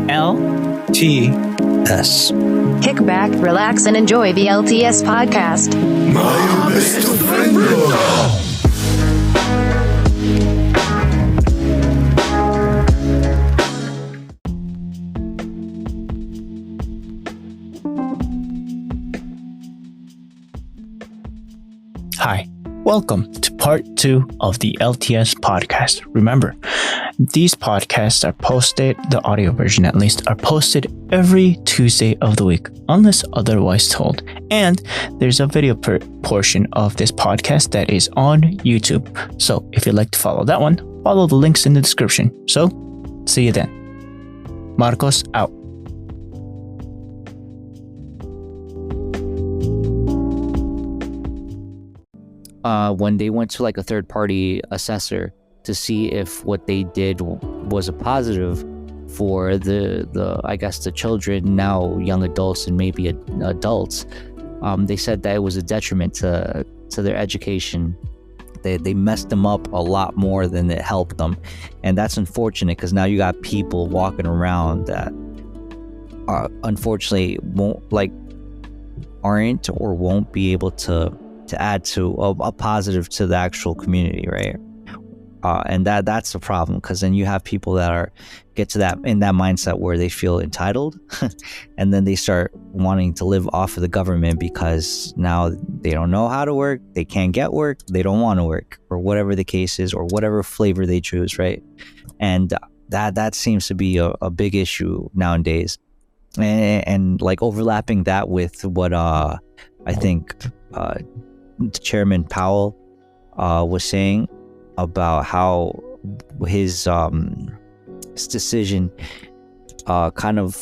LTS. Kick back, relax, and enjoy the LTS podcast. My best friend. Hi, welcome to part 2 of the LTS podcast. Remember, these podcasts are posted, the audio version at least, are posted every Tuesday of the week, unless otherwise told. And there's a video portion of this podcast that is on YouTube. So if you'd like to follow that one, follow the links in the description. So, see you then. Marcos out. When they went to like a third-party assessor to see if what they did was a positive for the I guess the children, now young adults and maybe adults, they said that it was a detriment to their education. They messed them up a lot more than it helped them, and that's unfortunate because now you got people walking around that unfortunately aren't or won't be able to add to a positive to the actual community, right? And that's a problem, because then you have people that get to that in that mindset where they feel entitled and then they start wanting to live off of the government because now they don't know how to work, they can't get work, they don't want to work, or whatever the case is, or whatever flavor they choose, right? And that seems to be a big issue nowadays. And like overlapping that with what I think Chairman Powell was saying about how his decision kind of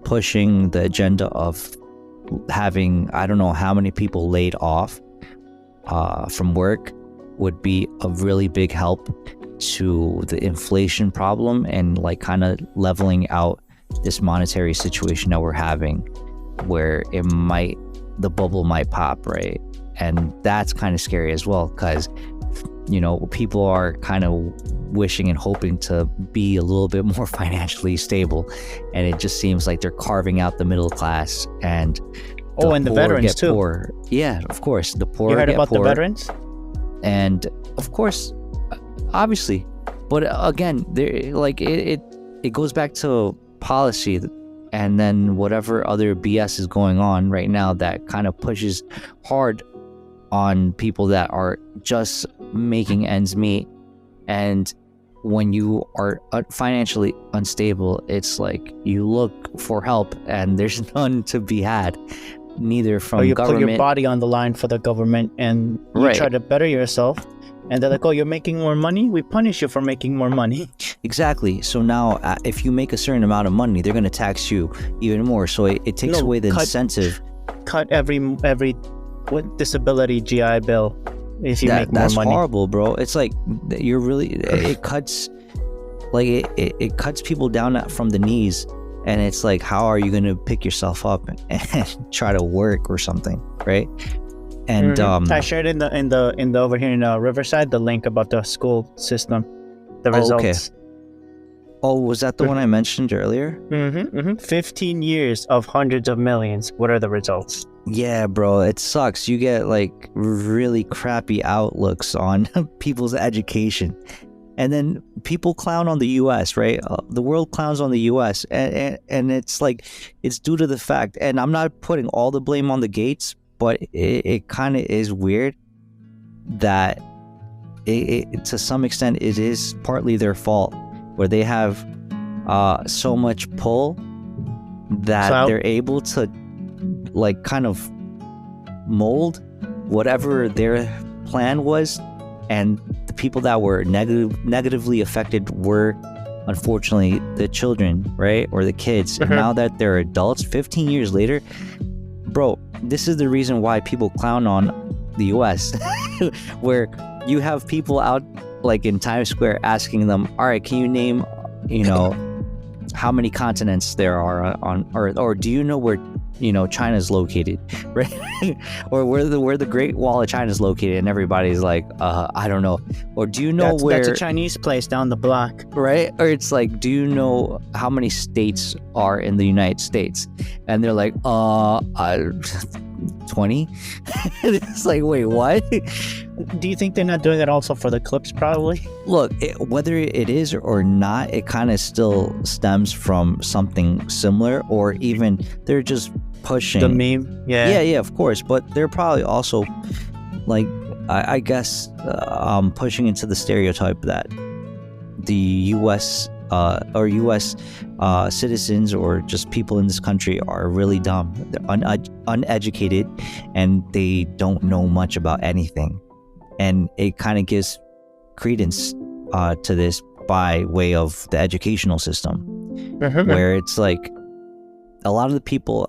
pushing the agenda of having I don't know how many people laid off from work would be a really big help to the inflation problem and like kind of leveling out this monetary situation that we're having, where the bubble might pop, right? And that's kind of scary as well, because people are kind of wishing and hoping to be a little bit more financially stable, and it just seems like they're carving out the middle class, and the veterans too. Poor. Yeah, of course, the poor. You heard get about poor, the veterans? And of course, obviously, but again, it goes back to policy, and then whatever other BS is going on right now that kind of pushes hard on people that are just making ends meet. And when you are financially unstable, it's like you look for help and there's none to be had, neither from government. Put your body on the line for the government, and you try to better yourself, and they're like, oh, you're making more money, we punish you for making more money. Exactly. So now if you make a certain amount of money, they're going to tax you even more, so it takes away the incentive. Cut every disability GI Bill if you make more that's money. Horrible, bro. It's like you're really it cuts it cuts people down from the knees, and it's like, how are you going to pick yourself up and try to work or something, right? And I shared in the over here in Riverside the link about the school system, the results. Okay. Oh, was that the one I mentioned earlier? 15 years of hundreds of millions. What are the results? Yeah, bro, it sucks. You get like really crappy outlooks on people's education. And then people clown on the US, right? The world clowns on the US. And it's like, it's due to the fact, and I'm not putting all the blame on the Gates, but it kind of is weird that it to some extent it is partly their fault, where they have so much pull that they're able to like kind of mold whatever their plan was, and the people that were negatively affected were unfortunately the children, right? Or the kids. And now that they're adults 15 years later, bro, this is the reason why people clown on the US where you have people out like in Times Square asking them, all right, can you name how many continents there are on Earth, or do you know where China's located, right? Or where the Great Wall of China is located, and everybody's like, I don't know. Or do you know That's a Chinese place down the block, right? Or it's like, do you know how many states are in the United States? And they're like, 20. It's like, wait, what? Do you think they're not doing it also for the clips? Probably. Look, whether it is or not, it kind of still stems from something similar, or even they're just pushing The meme, yeah, of course, but they're probably also like, I guess, pushing into the stereotype that the U.S. Or U.S. Citizens or just people in this country are really dumb. They're uneducated, and they don't know much about anything. And it kind of gives credence to this by way of the educational system, where it's like a lot of people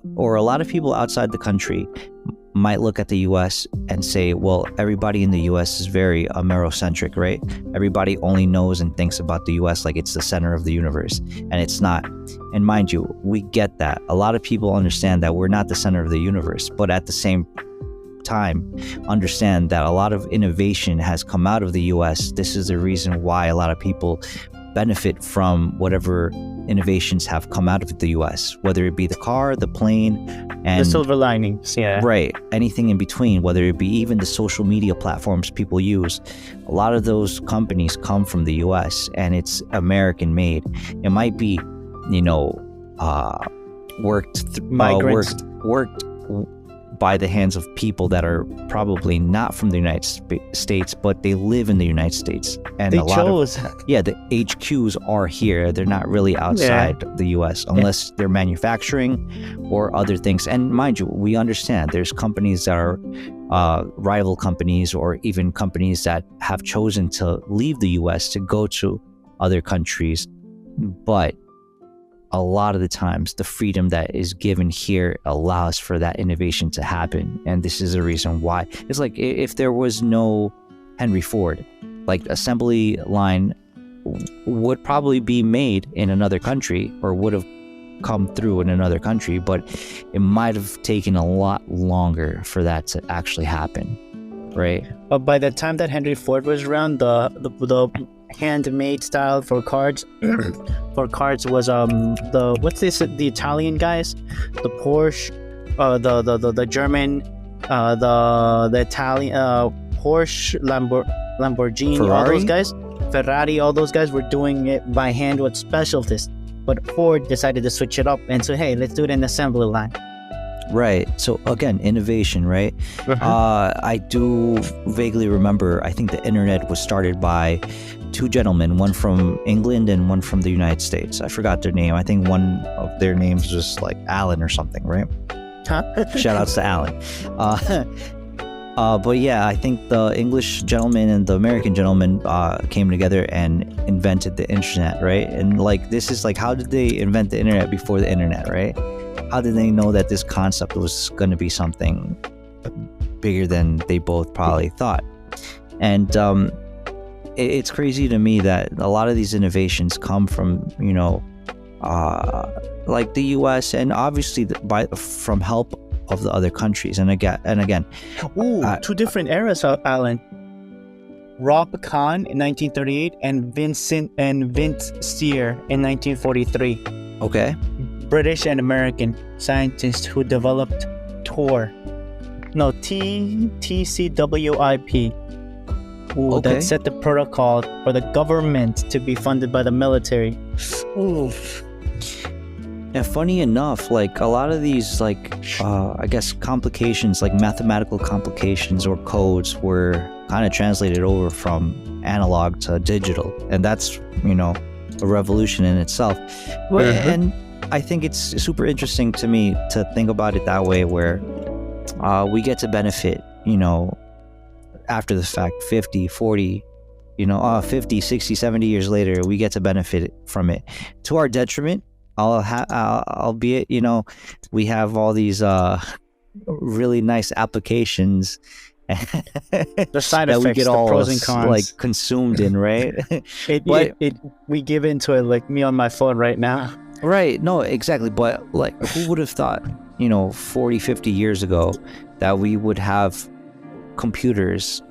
outside the country might look at the US and say, well, everybody in the US is very Amerocentric, right? Everybody only knows and thinks about the US like it's the center of the universe, and it's not. And mind you, we get that. A lot of people understand that we're not the center of the universe, but at the same time, understand that a lot of innovation has come out of the US. This is the reason why a lot of people benefit from whatever innovations have come out of the US, whether it be the car, the plane, and the silver linings, right, anything in between, whether it be even the social media platforms people use. A lot of those companies come from the US, and it's American made. It might be, migrants, worked by the hands of people that are probably not from the United States, but they live in the United States. And they a lot chose. the HQs are here. They're not really outside the US unless they're manufacturing or other things. And mind you, we understand there's companies that are rival companies, or even companies that have chosen to leave the US to go to other countries. But a lot of the times, the freedom that is given here allows for that innovation to happen. And this is a reason why. It's like if there was no Henry Ford, like assembly line would probably be made in another country, or would have come through in another country, but it might have taken a lot longer for that to actually happen, right? But by the time that Henry Ford was around, the handmade style for cards was the Italian guys, the Porsche, the German, the Italian Porsche, Lamborghini, Ferrari? all those guys, Ferrari, all those guys were doing it by hand with specialties. But Ford decided to switch it up and say, hey, let's do it in assembly line. Right. So again, innovation, right? I do vaguely remember, I think the internet was started by two gentlemen, one from England and one from the United States. I forgot their name. I think one of their names was like Alan or something, right? Shout outs to Alan. But yeah, I think the English gentleman and the American gentleman came together and invented the internet, right? And like, this is like, how did they invent the internet before the internet, right? How did they know that this concept was going to be something bigger than they both probably thought? And it's crazy to me that a lot of these innovations come from, like the US, and obviously from help of the other countries. And again, two different eras, Alan. Rob Kahn in 1938 and Vince Steer in 1943. Okay. British and American scientists who developed TCWIP. That set the protocol for the government to be funded by the military. And funny enough, like a lot of these, like I guess complications, like mathematical complications or codes, were kind of translated over from analog to digital, and that's a revolution in itself. And I think it's super interesting to me to think about it that way, where we get to benefit, after the fact, 50, 40, 50, 60, 70 years later, we get to benefit from it to our detriment. Albeit, we have all these really nice applications the side that effects, we get the all pros and cons, like consumed in, right? We give into it, like me on my phone right now. Right. No, exactly. But like, who would have thought, 40, 50 years ago, that we would have computers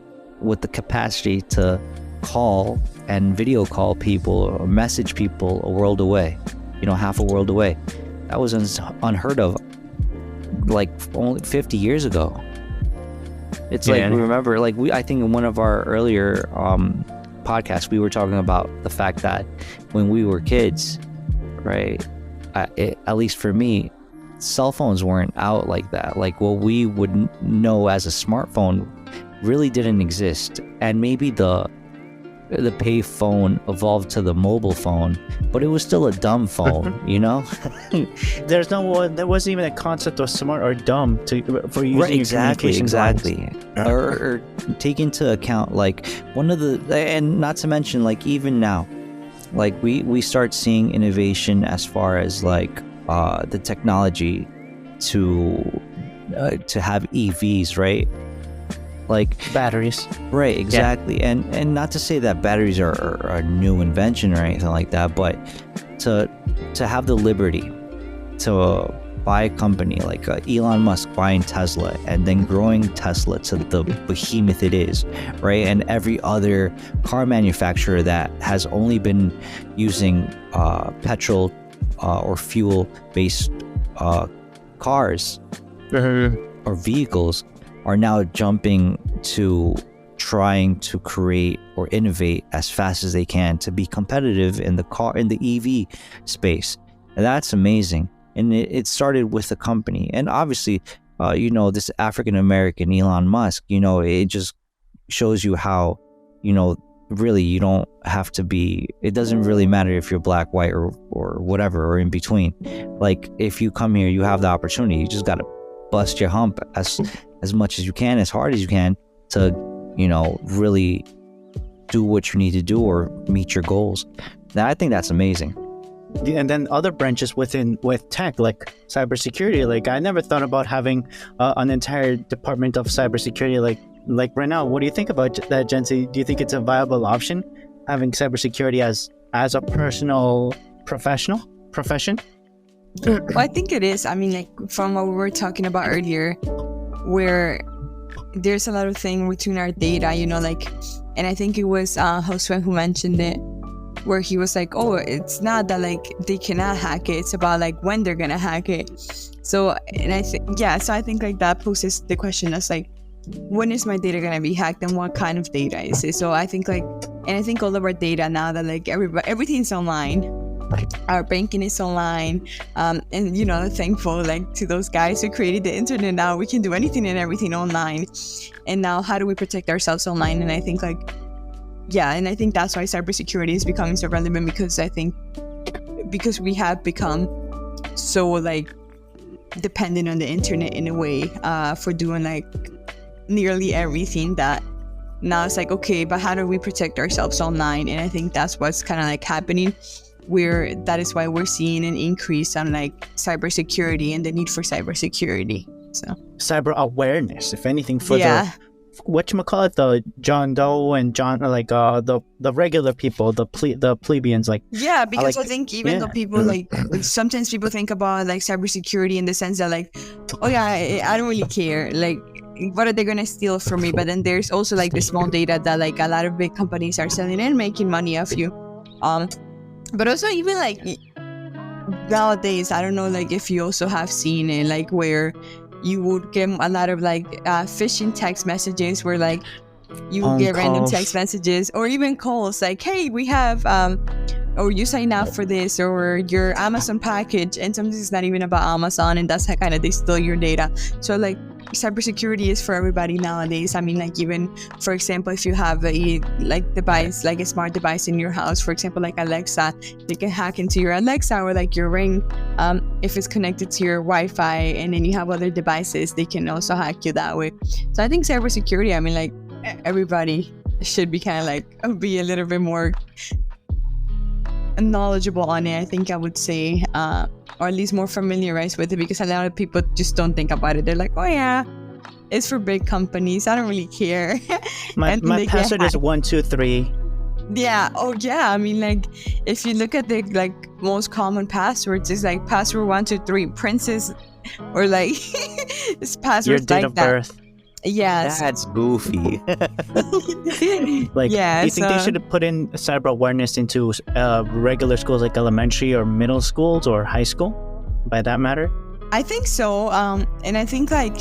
with the capacity to call and video call people or message people a world away, half a world away. That was unheard of like only 50 years ago. It's like, remember, like I think in one of our earlier podcasts, we were talking about the fact that when we were kids, right, at least for me, cell phones weren't out like that. Like what we would know as a smartphone really didn't exist. And maybe the pay phone evolved to the mobile phone, but it was still a dumb phone, There wasn't even a concept of smart or dumb for using right, exactly. Or take into account like and not to mention like even now, like we start seeing innovation as far as like the technology to have EVs, right? Like batteries, right? Exactly. Yeah. And not to say that batteries are a new invention or anything like that, but to have the liberty to buy a company like Elon Musk buying Tesla and then growing Tesla to the behemoth it is, right? And every other car manufacturer that has only been using petrol or fuel based cars or vehicles are now jumping to trying to create or innovate as fast as they can to be competitive in the EV space. And that's amazing. And it started with a company. And obviously, this African American Elon Musk, it just shows you how, really you don't have to be, it doesn't really matter if you're black, white, or whatever, or in between. Like if you come here, you have the opportunity. You just got to bust your hump as much as you can, as hard as you can to, really do what you need to do or meet your goals. Now, I think that's amazing. And then other branches with tech, like cybersecurity. Like I never thought about having an entire department of cybersecurity. Like right now, what do you think about that, Jensy? Do you think it's a viable option, having cybersecurity as a personal profession? Well, I think it is. I mean, like from what we were talking about earlier, where there's a lot of things between our data, and I think it was Josue who mentioned it, where he was like, oh, it's not that like they cannot hack it, it's about like when they're gonna hack it. So I think like that poses the question as like, when is my data gonna be hacked and what kind of data is it? So I think all of our data now that like everything's online, our banking is online, and thankful like to those guys who created the internet. Now we can do anything and everything online. And now how do we protect ourselves online? And I think I think that's why cybersecurity is becoming so relevant, because we have become so like dependent on the internet in a way for doing like nearly everything, that now it's like, okay, but how do we protect ourselves online? And I think that's what's kind of like happening, where that is why we're seeing an increase on like cybersecurity and the need for cybersecurity. So cyber awareness, if anything, for the whatchamacallit, the John Doe and John, like the regular people, the plebeians, like because I think even though people like sometimes people think about like cybersecurity in the sense that like, oh yeah, I don't really care, like what are they gonna steal from me? But then there's also like the small data that like a lot of big companies are selling and making money off you. But also even like nowadays, I don't know like if you also have seen it, like where you would get a lot of like phishing text messages where like you would get random text messages or even calls like, hey, we have or you sign up for this or your Amazon package, and sometimes it's not even about Amazon, and that's how kind of they steal your data. So like cybersecurity is for everybody nowadays. I mean, like even for example, if you have a like device, like a smart device in your house, for example, like Alexa, they can hack into your Alexa or like your Ring. If it's connected to your Wi-Fi, and then you have other devices, they can also hack you that way. So I think cybersecurity, I mean, like everybody should be kind of like be a little bit more knowledgeable on it, I think I would say, or at least more familiarized with it, because a lot of people just don't think about it. They're like, oh yeah, it's for big companies, I don't really care. my password is 123 Yeah. Oh, yeah. I mean, like, if you look at the like most common passwords, it's like password 123 princess, or like it's Your passwords date like of that. birth. Yes. That's goofy. Like, Yeah. do you think they should put in cyber awareness into regular schools like elementary or middle schools or high school, by that matter? I think so. And I think like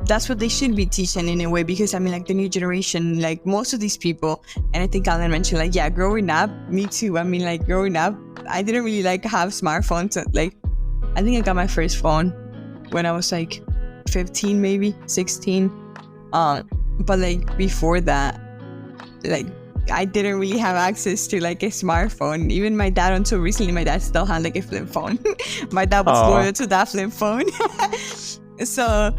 that's what they should be teaching in a way, because I mean, like the new generation, like most of these people, and I think Alan mentioned, like, yeah, growing up, me too. I mean, like growing up, I didn't really like have smartphones. Like, I think I got my first phone when I was like 15, maybe 16. But like before that, like I didn't really have access to like a smartphone. Even my dad, until recently, my dad still had like a flip phone. My dad was loyal to that flip phone. So,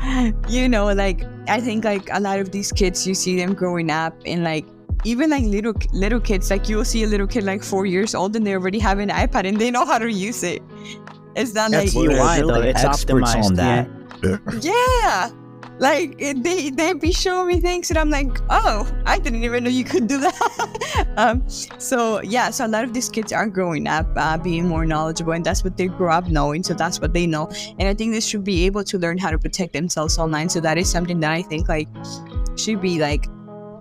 you know, like I think like a lot of these kids, you see them growing up, and like even like little kids, like you'll see a little kid like 4 years old and they already have an iPad and they know how to use it. It's not That's like UI though. really It's experts optimized on that. yeah. Like they be showing me things and I'm like, oh, I didn't even know you could do that. So yeah, so a lot of these kids are growing up being more knowledgeable, and that's what they grow up knowing. So that's what they know, and I think they should be able to learn how to protect themselves online. So that is something that I think like should be like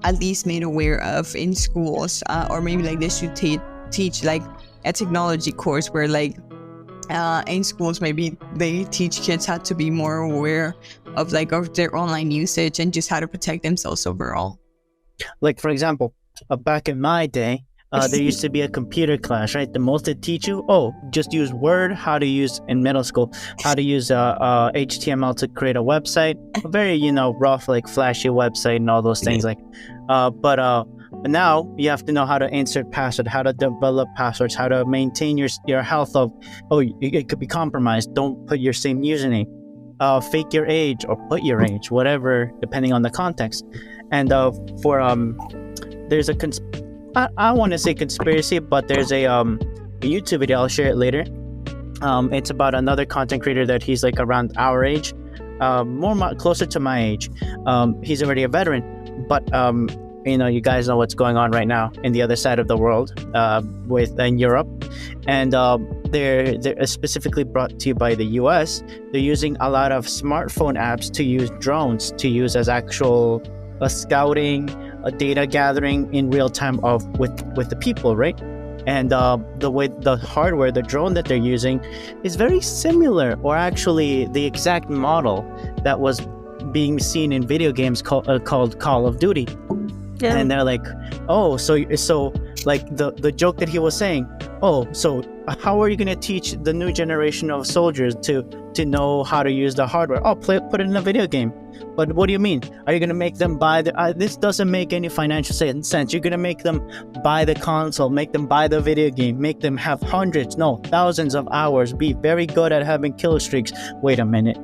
at least made aware of in schools, or maybe like they should teach like a technology course where like in schools maybe they teach kids how to be more aware of like of their online usage and just how to protect themselves overall. Like, for example, back in my day, there used to be a computer class, right? The most they teach you, just use Word, how to use in middle school, how to use HTML to create a website, a very, rough, like flashy website and all those things. Like, but now you have to know how to insert password, how to develop passwords, how to maintain your health of, it could be compromised. Don't put your same username. Fake your age or put your age, whatever, depending on the context. And there's a I want to say conspiracy, but there's a YouTube video. I'll share it later. It's about another content creator that he's like around our age, closer to my age. He's already a veteran, but you guys know what's going on right now in the other side of the world, in Europe, and they're specifically brought to you by the US. They're using a lot of smartphone apps to use drones to use as actual scouting, data gathering in real time with the people, right? And the way the hardware, the drone that they're using, is very similar, or actually the exact model that was being seen in video games called Call of Duty. Yeah. And they're like, so like the joke that he was saying, so how are you going to teach the new generation of soldiers to know how to use the hardware? Put it in a video game. But what do you mean? Are you going to make them buy this doesn't make any financial sense. You're going to make them buy the console, make them buy the video game, make them have thousands of hours, be very good at having kill streaks. Wait a minute.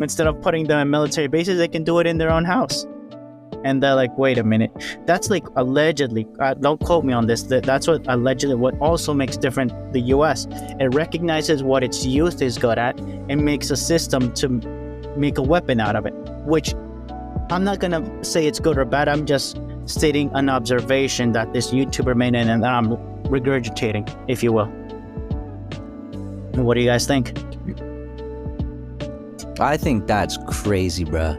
Instead of putting them in military bases, they can do it in their own house. And they're like, wait a minute, that's like allegedly, don't quote me on this, that's what also makes different the US. It recognizes what its youth is good at and makes a system to make a weapon out of it, which I'm not gonna say it's good or bad. I'm just stating an observation that this YouTuber made and that I'm regurgitating, if you will. And what do you guys think? I think that's crazy, bruh.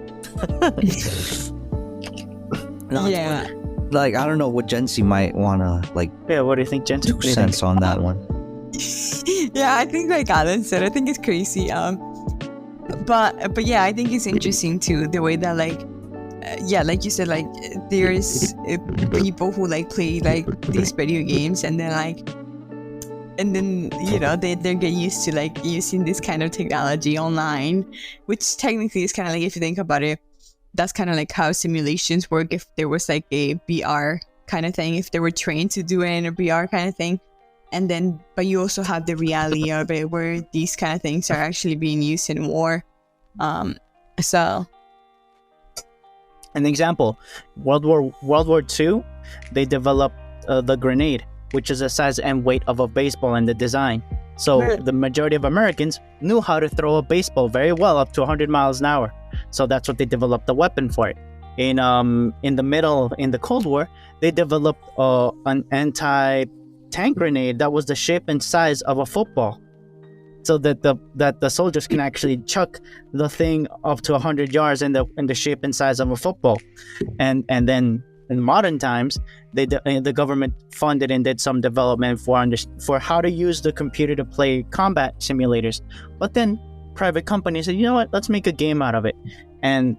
Yeah. Like, I don't know what Jensy might want to, like... Yeah, what do you think, Jensy? 2 cents on that one. Yeah, I think like Alan said, I think it's crazy. But yeah, I think it's interesting too, the way that like, like you said, like there's people who like play like these video games and then they get used to like using this kind of technology online, which technically is kind of like, if you think about it, that's kind of like how simulations work. If there was like a VR kind of thing, if they were trained to do it in a VR kind of thing, and then but you also have the reality of it where these kind of things are actually being used in war. So an example, World War II, they developed the grenade, which is the size and weight of a baseball in the design. So the majority of Americans knew how to throw a baseball very well, up to 100 miles an hour. So that's what they developed the weapon for it. in the middle, in the Cold War, they developed an anti-tank grenade that was the shape and size of a football, so that the soldiers can actually chuck the thing up to 100 yards in the shape and size of a football. And then in modern times, the government funded and did some development for how to use the computer to play combat simulators. But then private companies said, you know what, let's make a game out of it. And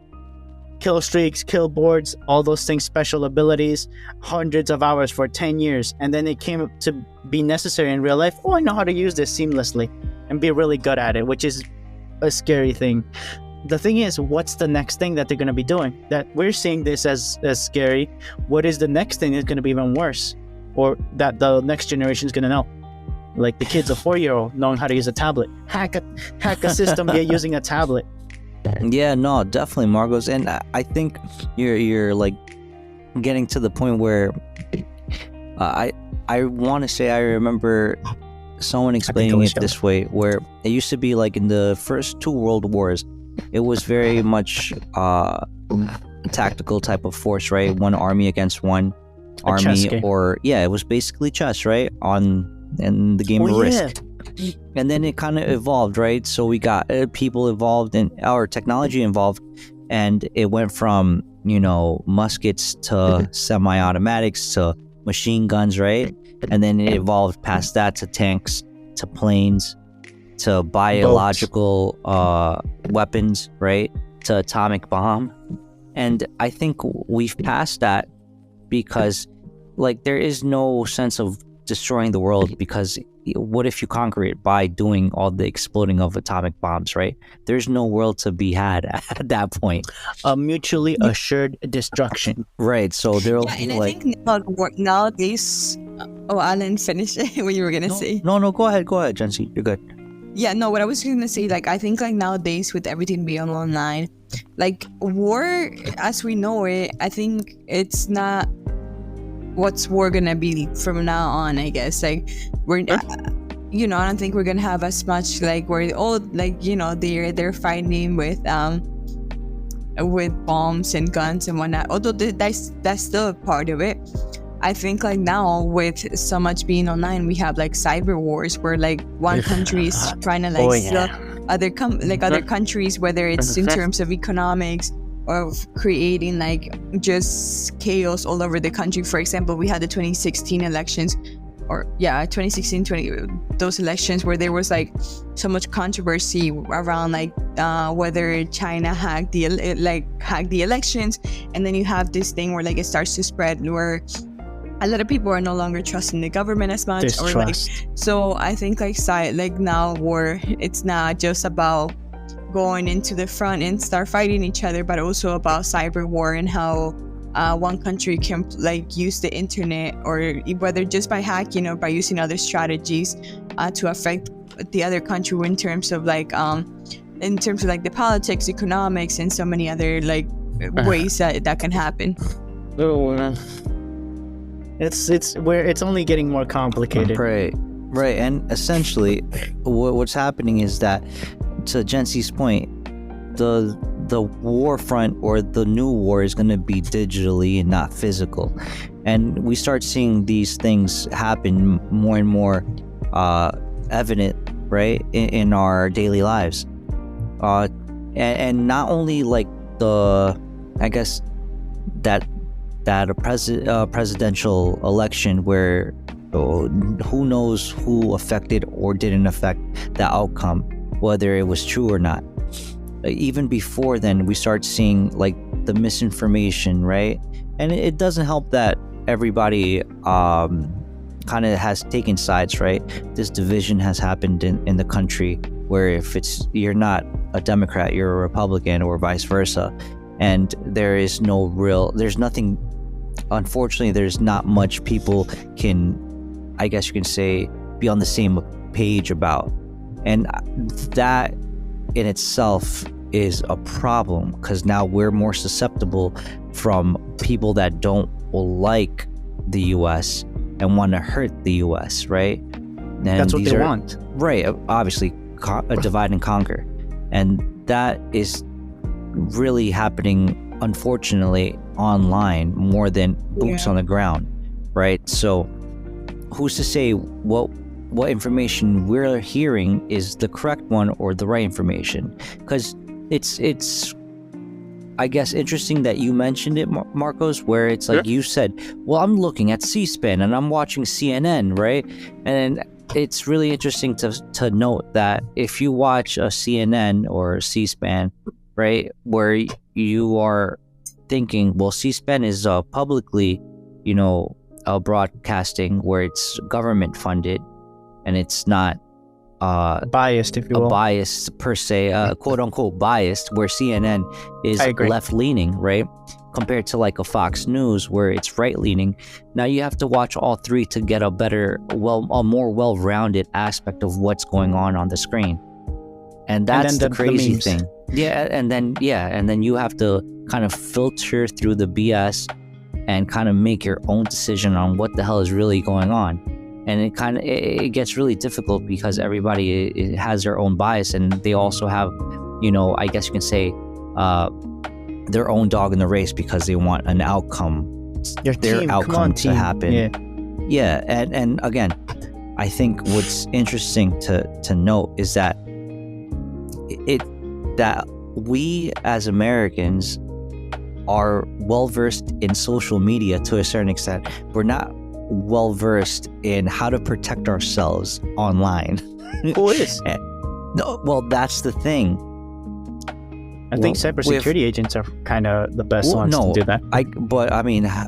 kill streaks, kill boards, all those things, special abilities, hundreds of hours for 10 years. And then it came to be necessary in real life. Oh, I know how to use this seamlessly and be really good at it, which is a scary thing. The thing is, what's the next thing that they're going to be doing? That we're seeing this as scary. What is the next thing that's going to be even worse? Or that the next generation is going to know? Like the kids, a 4-year-old knowing how to use a tablet. Hack a system using a tablet. Yeah, no, definitely, Margos. And I think you're like getting to the point where I want to say I remember someone explaining it this way, where it used to be like in the first 2 world wars, it was very much a tactical type of force, right? One army against one army, or it was basically chess, right? In the game of Risk. And then it kind of evolved, right? So we got people involved in our technology involved, and it went from, muskets to semi-automatics to machine guns, right? And then it evolved past that to tanks, to planes, to biological weapons, right? To atomic bomb. And I think we've passed that because, like, there is no sense of destroying the world, because what if you conquer it by doing all the exploding of atomic bombs, right? There's no world to be had at that point. A mutually assured destruction. Right, so there'll be and like... I think nowadays... Oh, Alan, finish what you were going to say. No, go ahead, Jensy. You're good. Yeah, no, what I was going to say, like, I think, like, nowadays with everything being online, like, war, as we know it, I think it's not what's war gonna be from now on, I guess. Like, we're I don't think we're gonna have as much, like, where they're fighting with bombs and guns and whatnot, although that's still a part of it. I think, like, now with so much being online, we have, like, cyber wars where, like, one country is trying to, like, steal other countries, whether it's in terms of economics of creating, like, just chaos all over the country. For example, we had the 2016 elections, those elections where there was, like, so much controversy around, like, whether China hacked the elections, and then you have this thing where, like, it starts to spread where a lot of people are no longer trusting the government as much. So I think, like now it's not just about going into the front and start fighting each other, but also about cyber war and how one country can, like, use the internet, or whether just by hacking or by using other strategies to affect the other country in terms of like the politics, economics, and so many other, like, ways that can happen. It's only getting more complicated. Right, and essentially what's happening is that, to Jensy's point, the war front or the new war is going to be digitally and not physical, and we start seeing these things happen more and more evident, right, in our daily lives, and not only like I guess that a presidential election where who knows who affected or didn't affect the outcome, whether it was true or not. Even before then, we start seeing, like, the misinformation, right? And it doesn't help that everybody kind of has taken sides, right? This division has happened in the country where if you're not a Democrat, you're a Republican, or vice versa. And there's nothing, unfortunately, there's not much people can, I guess you can say, be on the same page about. And that in itself is a problem, because now we're more susceptible from people that don't like the US and want to hurt the US, right? And that's what they want. Right, obviously, divide and conquer. And that is really happening unfortunately, online more than boots on the ground, right? So who's to say what information we're hearing is the correct one or the right information? Because it's I guess interesting that you mentioned it, Marcos, where it's like you said, well, I'm looking at C-SPAN and I'm watching CNN, right? And it's really interesting to note that if you watch a CNN or C-SPAN, right, where you are thinking, well, C-SPAN is publicly, broadcasting where it's government funded and it's not biased, if you will. Biased per se, quote unquote biased, where CNN is left leaning, right? Compared to like a Fox News where it's right leaning. Now you have to watch all three to get a more well-rounded aspect of what's going on the screen. And that's the crazy thing. And then you have to kind of filter through the BS and kind of make your own decision on what the hell is really going on. And it gets really difficult because everybody has their own bias, and they also have, I guess you can say, their own dog in the race because they want an outcome, their outcome to happen. Yeah. And again, I think what's interesting to note is that that we as Americans are well versed in social media to a certain extent. We're not well versed in how to protect ourselves online. Who is? No, well, that's the thing. I think cybersecurity agents are kind of the best ones to do that. But I mean, how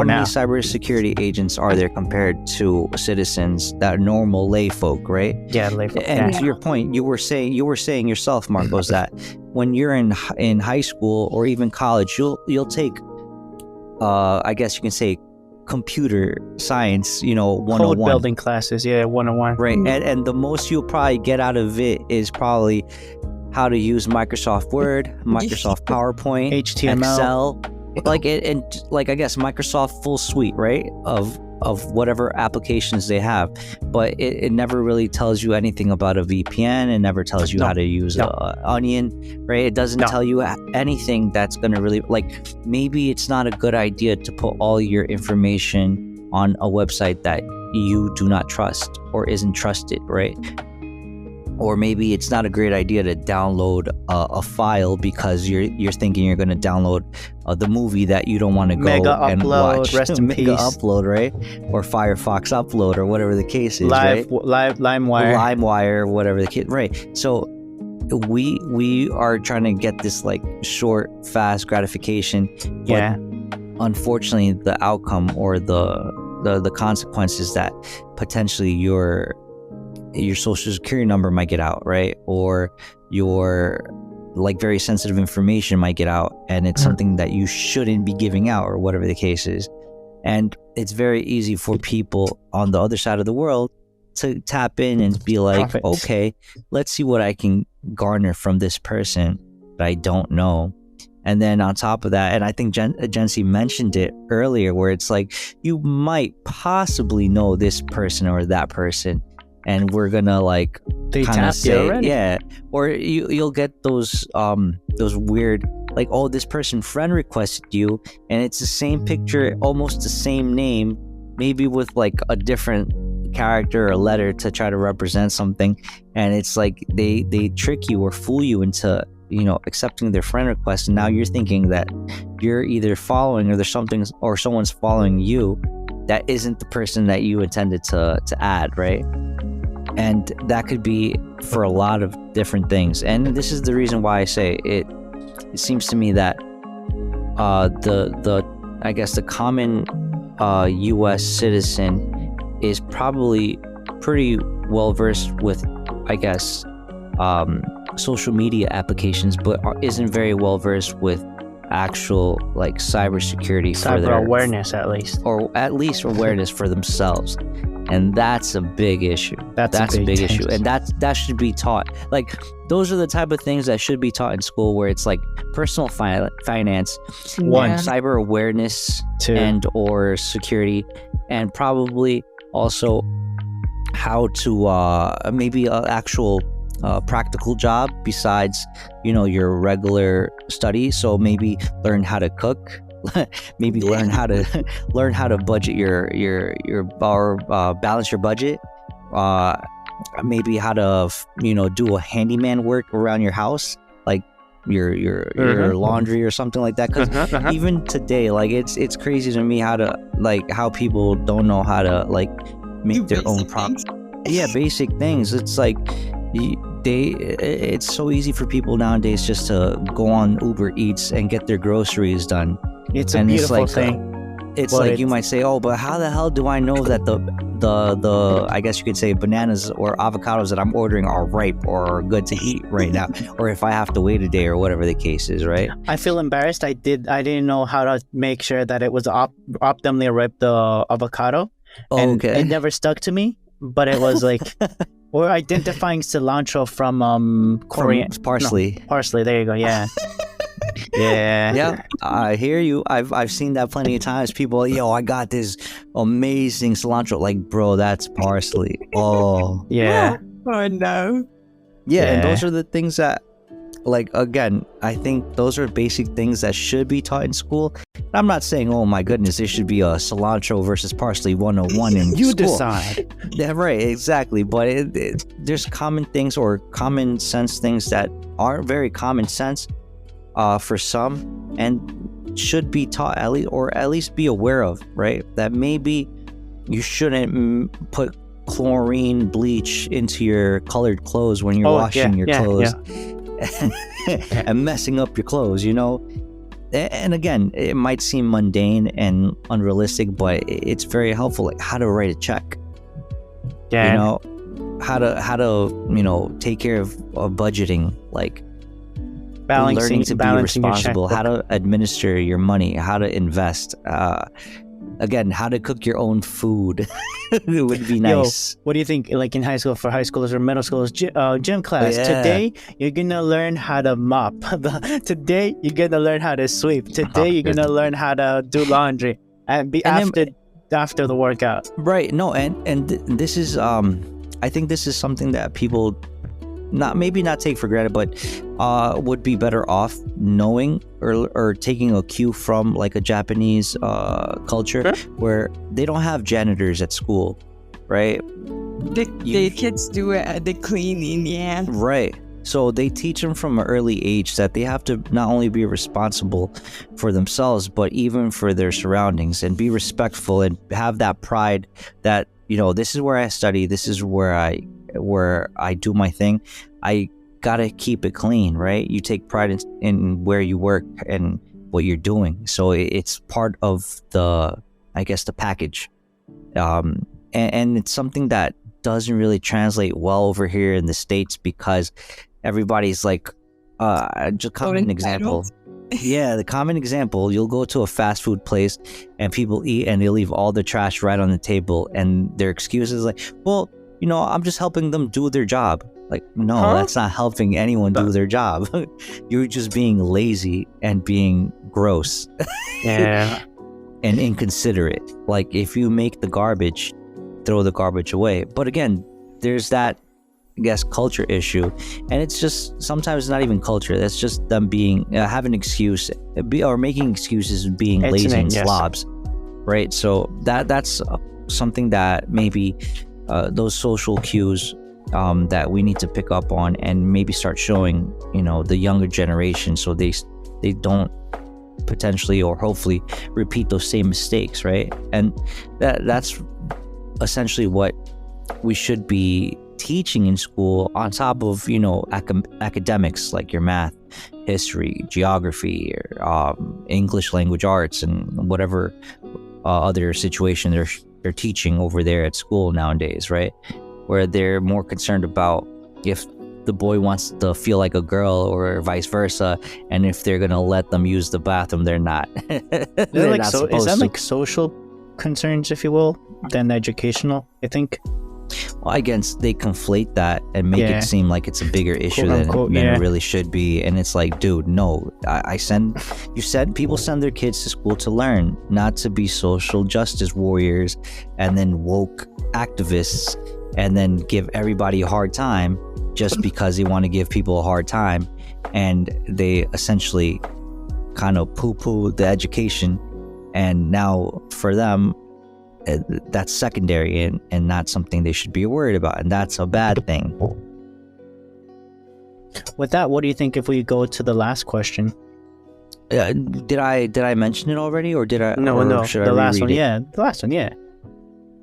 many cybersecurity agents are there compared to citizens, that normal lay folk, right? Yeah, lay folk. And to your point, you were saying yourself, Marcos, that when you're in high school or even college, you'll take, I guess you can say, computer science, 101. Code building classes, 101. Right, and the most you'll probably get out of it is probably how to use Microsoft Word, Microsoft PowerPoint, HTML, Excel, I guess Microsoft full suite, right, of whatever applications they have. But it never really tells you anything about a VPN. It never tells you how to use Onion, right? It doesn't tell you anything that's going to really, maybe it's not a good idea to put all your information on a website that you do not trust or isn't trusted, right? Or maybe it's not a great idea to download a file because you're thinking you're going to download the movie that you don't want to go and watch. Rest in Mega peace. Upload, right? Or Firefox Upload, or whatever the case is, LimeWire, whatever the case, right? So we are trying to get this short, fast gratification. But unfortunately, the outcome or the consequences that potentially your social security number might get out, right? Or your very sensitive information might get out, and it's something that you shouldn't be giving out, or whatever the case is. And it's very easy for people on the other side of the world to tap in and be like, okay, let's see what I can garner from this person that I don't know. And then on top of that, and I think Jensy mentioned it earlier, where it's like, you might possibly know this person or that person, and we're gonna kind of say, or you'll get those weird, oh, this person friend requested you, and it's the same picture, almost the same name, maybe with a different character or letter to try to represent something, and it's they trick you or fool you into accepting their friend request, and now you're thinking that you're either following, or there's something, or someone's following you that isn't the person that you intended to add, right? And that could be for a lot of different things. And this is the reason why I say it seems to me that I guess the common US citizen is probably pretty well versed with, I guess, social media applications, but isn't very well versed with actual cybersecurity, awareness, at least awareness for themselves. And that's a big issue. That's a big issue. And that should be taught. Those are the type of things that should be taught in school, where it's personal finance, cyber awareness, and or security, and probably also how to maybe actual practical job besides, your regular study. So maybe learn how to cook, maybe learn how to budget your or balance your budget. Maybe how to do a handyman work around your house, like your laundry or something like that. Because even today, like it's crazy to me how people don't know how to like make their own products. Yeah, basic things. It's like it's so easy for people nowadays just to go on Uber Eats and get their groceries done. It's a beautiful thing. It's like you might say, oh, but how the hell do I know that the I guess you could say bananas or avocados that I'm ordering are ripe or are good to eat right now, or if I have to wait a day or whatever the case is, right? I feel embarrassed. I didn't know how to make sure that it was optimally ripe, the avocado. And it never stuck to me, but it was like, or identifying cilantro from Korean parsley. No, parsley. There you go. Yeah. Yeah, I hear you. I've seen that plenty of times. People, I got this amazing cilantro. Like, bro, that's parsley. Oh, yeah. Oh no. Yeah, and those are the things that, like, again, I think those are basic things that should be taught in school. I'm not saying, oh my goodness, there should be a cilantro versus parsley 101 in you school. Decide. Yeah, right, exactly. But there's common things or common sense things that aren't very common sense for some, and should be taught at least be aware of, right? That maybe you shouldn't put chlorine bleach into your colored clothes when you're washing your clothes. And messing up your clothes, and again, it might seem mundane and unrealistic, but it's very helpful, like how to write a check, how to take care of budgeting, like learning to be responsible, how to administer your money, how to invest, again, how to cook your own food. It would be nice. What do you think, like in high school, for high schoolers or middle schoolers, gym class? Today you're gonna learn how to mop. Today you're gonna learn how to sweep. Today you're gonna learn how to do laundry after the workout. Right. No, and this is I think this is something that people maybe not take for granted, but would be better off knowing or taking a cue from, like a Japanese culture where they don't have janitors at school, right? The kids do the cleaning, yeah. Right. So they teach them from an early age that they have to not only be responsible for themselves, but even for their surroundings, and be respectful and have that pride that, this is where I study, this is where I do my thing. I gotta keep it clean, right? You take pride in where you work and what you're doing. So it's part of the package. And it's something that doesn't really translate well over here in the States, because everybody's like, just common example. Yeah, the common example, you'll go to a fast food place and people eat and they leave all the trash right on the table, and their excuse is like, well, I'm just helping them do their job. Like, no, that's not helping anyone do their job. You're just being lazy and being gross. Yeah. And inconsiderate. Like, if you make the garbage, throw the garbage away. But again, there's that, I guess, culture issue. And it's just sometimes not even culture. That's just them being, having an excuse or making excuses, being lazy and slobs. Right? So that's something that maybe those social cues that we need to pick up on and maybe start showing, the younger generation, so they don't potentially or hopefully repeat those same mistakes, right? And that's essentially what we should be teaching in school, on top of academics like your math, history, geography, or English language arts, and whatever other situation they're teaching over there at school nowadays, right? Where they're more concerned about if the boy wants to feel like a girl or vice versa, and if they're gonna let them use the bathroom, they're not. They're not supposed is that to. like social concerns, if you will, than educational, I think? Well, I guess they conflate that and make it seem like it's a bigger issue than it really should be. And it's like, dude, no. People send their kids to school to learn, not to be social justice warriors, and then woke activists, and then give everybody a hard time. just because they want to give people a hard time, and they essentially kind of poo-poo the education, and now for them that's secondary and not something they should be worried about, and that's a bad thing. With that, what do you think if we go to the last question? Did I mention it already, or did I? No. Should the I last one, reread it? yeah. The last one, yeah.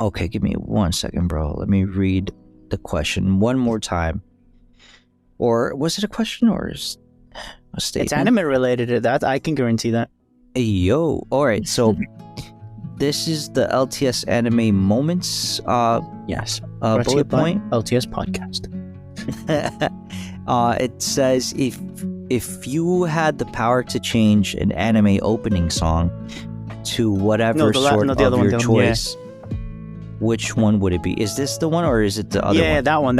Okay, give me 1 second, bro. Let me read the question one more time. Or was it a question or a statement? It's anime related. That I can guarantee that. Hey, yo. All right. So this is the LTS anime moments. Yes. Bullet point. LTS podcast. It says if you had the power to change an anime opening song to whatever sort of your choice, which one would it be? Is this the one or is it the other one? Yeah, that one.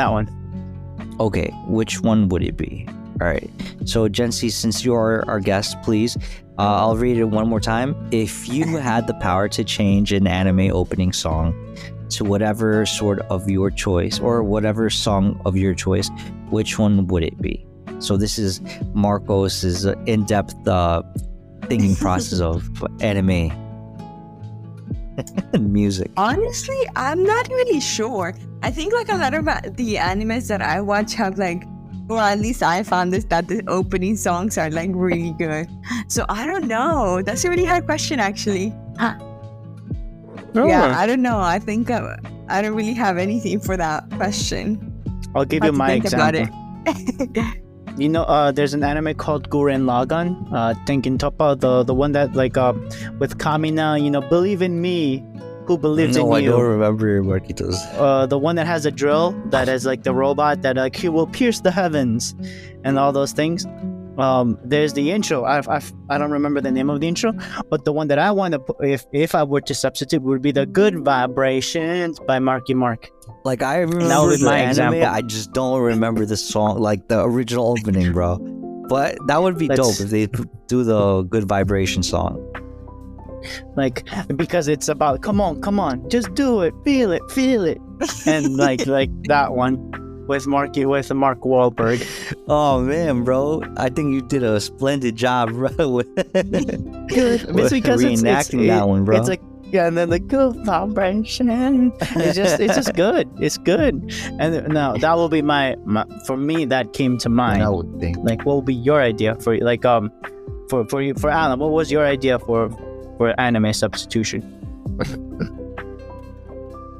Okay, which one would it be? All right. So, Jensy, since you are our guest, please, I'll read it one more time. If you had the power to change an anime opening song to whatever sort of your choice, or whatever song of your choice, which one would it be? So this is Marcos's in-depth thinking process of anime music. Honestly, I'm not really sure. I think like a lot of the animes that I watch have like, or at least I found this, that the opening songs are like really good. So I don't know. That's a really hard question, actually. Yeah, I don't know. I think I don't really have anything for that question. I'll give you my example. You know, there's an anime called Gurren Lagann. Thinking Toppa, the one that like with Kamina, you know, believe in me, who believes in you. No, I don't remember Marquitos. The one that has a drill, that is like the robot that like he will pierce the heavens, and all those things. There's the intro. I don't remember the name of the intro, but the one that I want to put, if I were to substitute, would be the Good Vibrations by Marky Mark. Like, I remember that was the my anime, example. I just don't remember the song, like the original opening, bro. But that would be dope if they do the Good Vibration song. Like, because it's about come on, just do it, feel it, and like that one. With Mark Wahlberg. Oh man, bro! I think you did a splendid job, bro. It's because reenacting that one, bro. It's like, yeah, and then the good vibration. It's just good. It's good. And now that will be my for me. That came to mind. I would think. Like, what would be your idea for like for you, for Alan? What was your idea for anime substitution?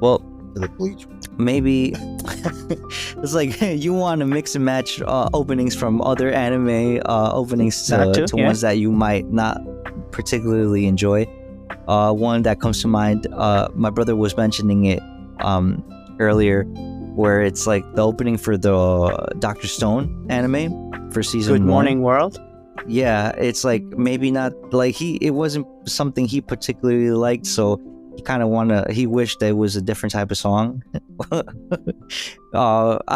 Well, The Bleach. maybe it's like you want to mix and match openings from other anime openings to ones that you might not particularly enjoy. One that comes to mind, my brother was mentioning it earlier, where it's like the opening for the Dr. Stone anime for season 1. Good Morning World. Yeah, it's like maybe not like it wasn't something he particularly liked, so he kind of he wished there was a different type of song. I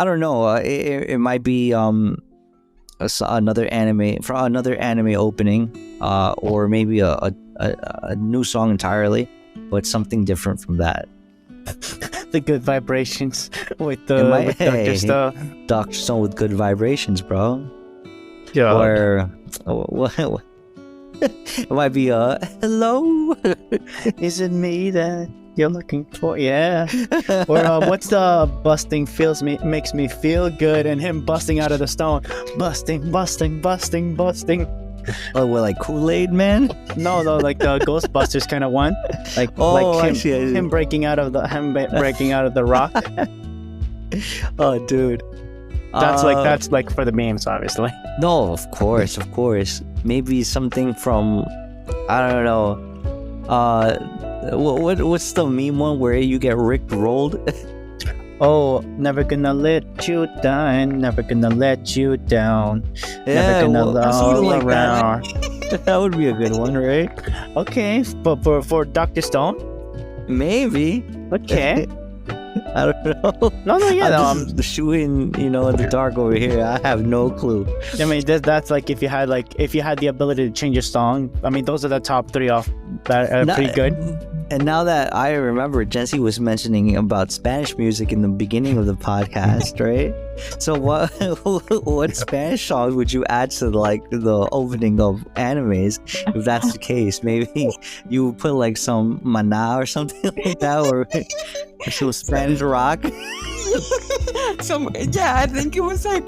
don't know. It might be another anime opening, or maybe a new song entirely, but something different from that. The Good Vibrations with Dr. Stone. Dr. Stone with Good Vibrations, bro. Yeah. Or it might be hello. Is it me that you're looking for? Yeah. Or what's the busting makes me feel good, and him busting out of the stone, busting. Oh, well, like Kool-Aid Man? No, like the Ghostbusters kind of one. Like him breaking out of the rock. Oh, dude. That's like for the memes, obviously. No, of course. Maybe something from, I don't know. What's the meme one where you get Rick rolled? Oh, never gonna let you down. Never gonna let you down. Yeah, never gonna something like around. That would be a good one, right? Okay, but for Dr. Stone, maybe. okay. I don't know. No, yeah. I'm just shooting, in the dark over here. I have no clue. I mean, that's like if you had the ability to change your song. I mean, those are the top 3 off that are pretty good. And now that I remember, Jensy was mentioning about Spanish music in the beginning of the podcast, right? So what Spanish songs would you add to like the opening of animes if that's the case? Maybe you would put like some Maná or something like that, or some Spanish rock. I think it was a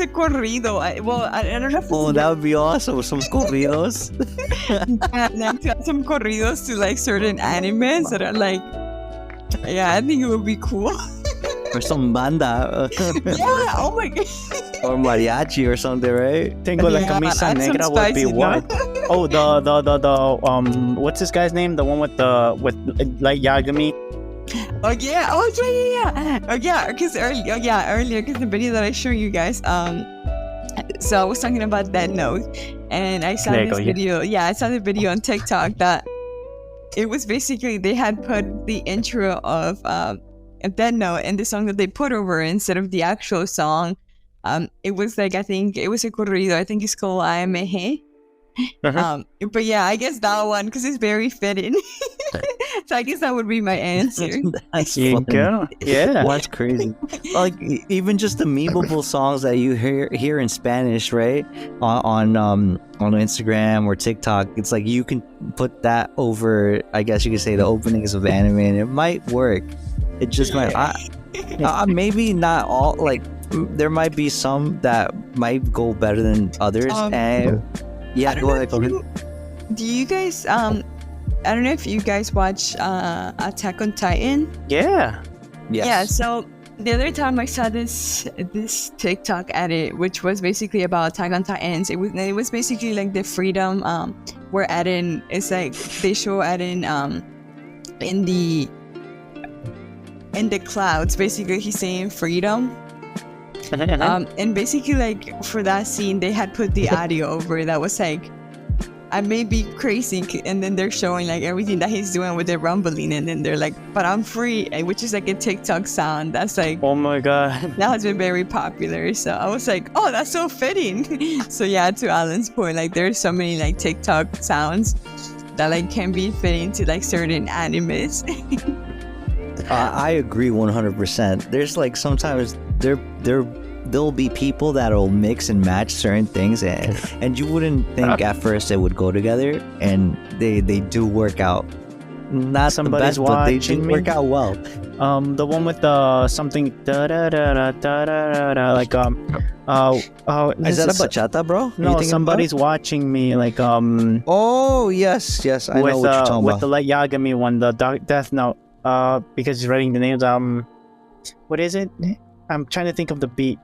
corrido. I don't know. Oh, that would be awesome. Some corridos. Like to add some corridos to like certain animes that are like, I think it would be cool. Or some banda. Yeah, oh my god. Or mariachi or something, right? Tengo la camisa add some negra would be spicy, what? Oh, the what's this guy's name? The one with like Yagami. Oh yeah. Oh yeah. Because earlier, because the video that I showed you guys, so I was talking about Dead Note, and I saw this video. Yeah, I saw the video on TikTok that it was basically they had put the intro of Dead Note and the song that they put over instead of the actual song. It was like, I think it was a corrido. I think it's called AMG. But yeah, I guess that one because it's very fitting. So I guess that would be my answer. That's You fun. go. Yeah. That's crazy. Like even just the memeable songs that you hear in Spanish, right? On Instagram or TikTok, it's like you can put that over. I guess you could say the openings of anime, and it might work. It just might. Maybe not all. Like there might be some that might go better than others. And yeah, go ahead. Do you guys I don't know if you guys watch Attack on Titan. Yeah. Yes. Yeah, so the other time I saw this TikTok edit, which was basically about Attack on Titans. It was basically like the freedom where Eren is like they show Eren in the clouds. Basically, he's saying freedom. And basically, like for that scene, they had put the audio over that was like, I may be crazy, and then they're showing like everything that he's doing with the rumbling, and then they're like, but I'm free, which is like a TikTok sound that's like, Oh my god. that has been very popular. So I was like, oh, that's so fitting. So yeah, to Alan's point, like there's so many like TikTok sounds that like can be fitting to like certain animes. I agree 100%. There's like sometimes there'll be people that'll mix and match certain things, and you wouldn't think at first they would go together, and they do work out. Not Somebody's the best, but they do watching me. work out well. The one with the something da da da da da da da like Is that a bachata, bro? You No, thinking somebody's watching me like Oh yes, I know what you're talking with about. the Light Yagami one, the Death Note. Because he's writing the names. What is it? I'm trying to think of the beat.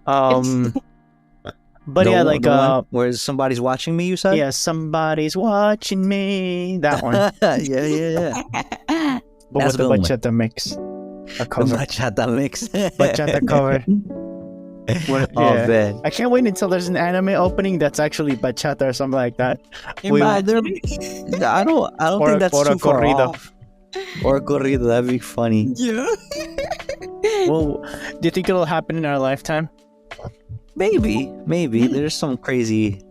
But yeah, like where somebody's watching me, you said? yeah, somebody's watching me. That one. yeah. But That's with the a good one. bachata mix. A The cover. bachata mix. Bachata cover. Oh man. I can't wait until there's an anime opening that's actually bachata or something like that. Imagine. I don't Or- think that's or a too far corrido. off. Or a corrido, that'd be funny. Yeah. Well, do you think it'll happen in our lifetime? Maybe. There's some crazy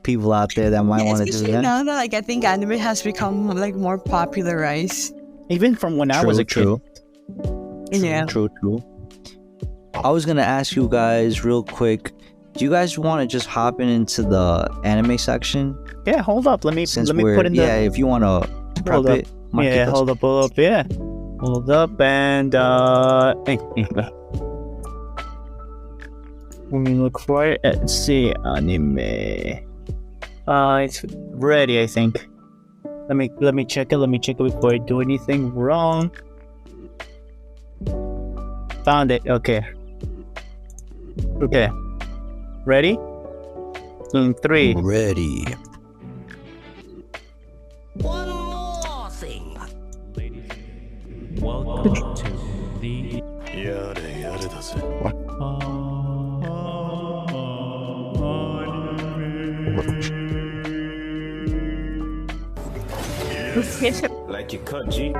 people out there that might want to do Especially that. now that like I think anime has become like more popularized. Even from when I was a kid. Yeah. True. I was gonna ask you guys real quick. Do you guys want to just hop into the anime section? Yeah, hold up. Let me We're, put in the if you want to prep up. it. Yeah, hold up. Yeah. Hold up and let me look for it. Let's see, anime. It's ready, I think. Let me check it. Let me check it before I do anything wrong. Found it. Okay. Ready? In 3. Ready. One more thing. Welcome to the やれやれだぜ like you cut G.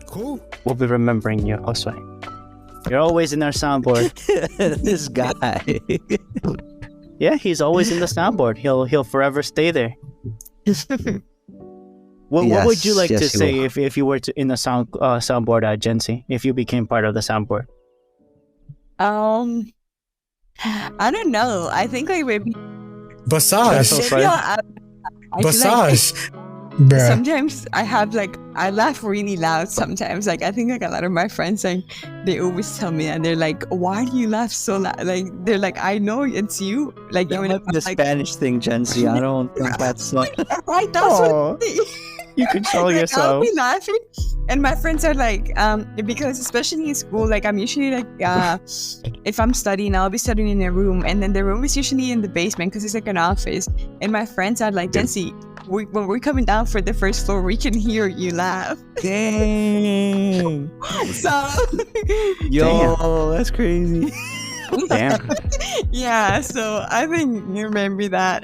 Cool. We'll be remembering you, Josue. You're always in our soundboard. This guy. Yeah, he's always in the soundboard. He'll forever stay there. What would you Yes, like yes, to you say will. if you were to in the soundboard, Jensy, if you became part of the soundboard? I don't know. I think like maybe That's so Basage. funny. I feel like Basage. Bruh. sometimes I have like I laugh really loud sometimes. Like I think like a lot of my friends like they always tell me and they're like, why do you laugh so loud? Like they're like, I know it's you. Like That even might if be the I'm, like Spanish thing, Jensy. I don't think that's like. right, that's Aw, what you control like, I'll yourself. be laughing, and my friends are like, because especially in school, like I'm usually like, if I'm studying, I'll be studying in a room, and then the room is usually in the basement because it's like an office. And my friends are like, Jensy, when we're coming down for the first floor, we can hear you laugh. Dang. So, Yo, that's crazy. Damn. yeah. So I think you remember that.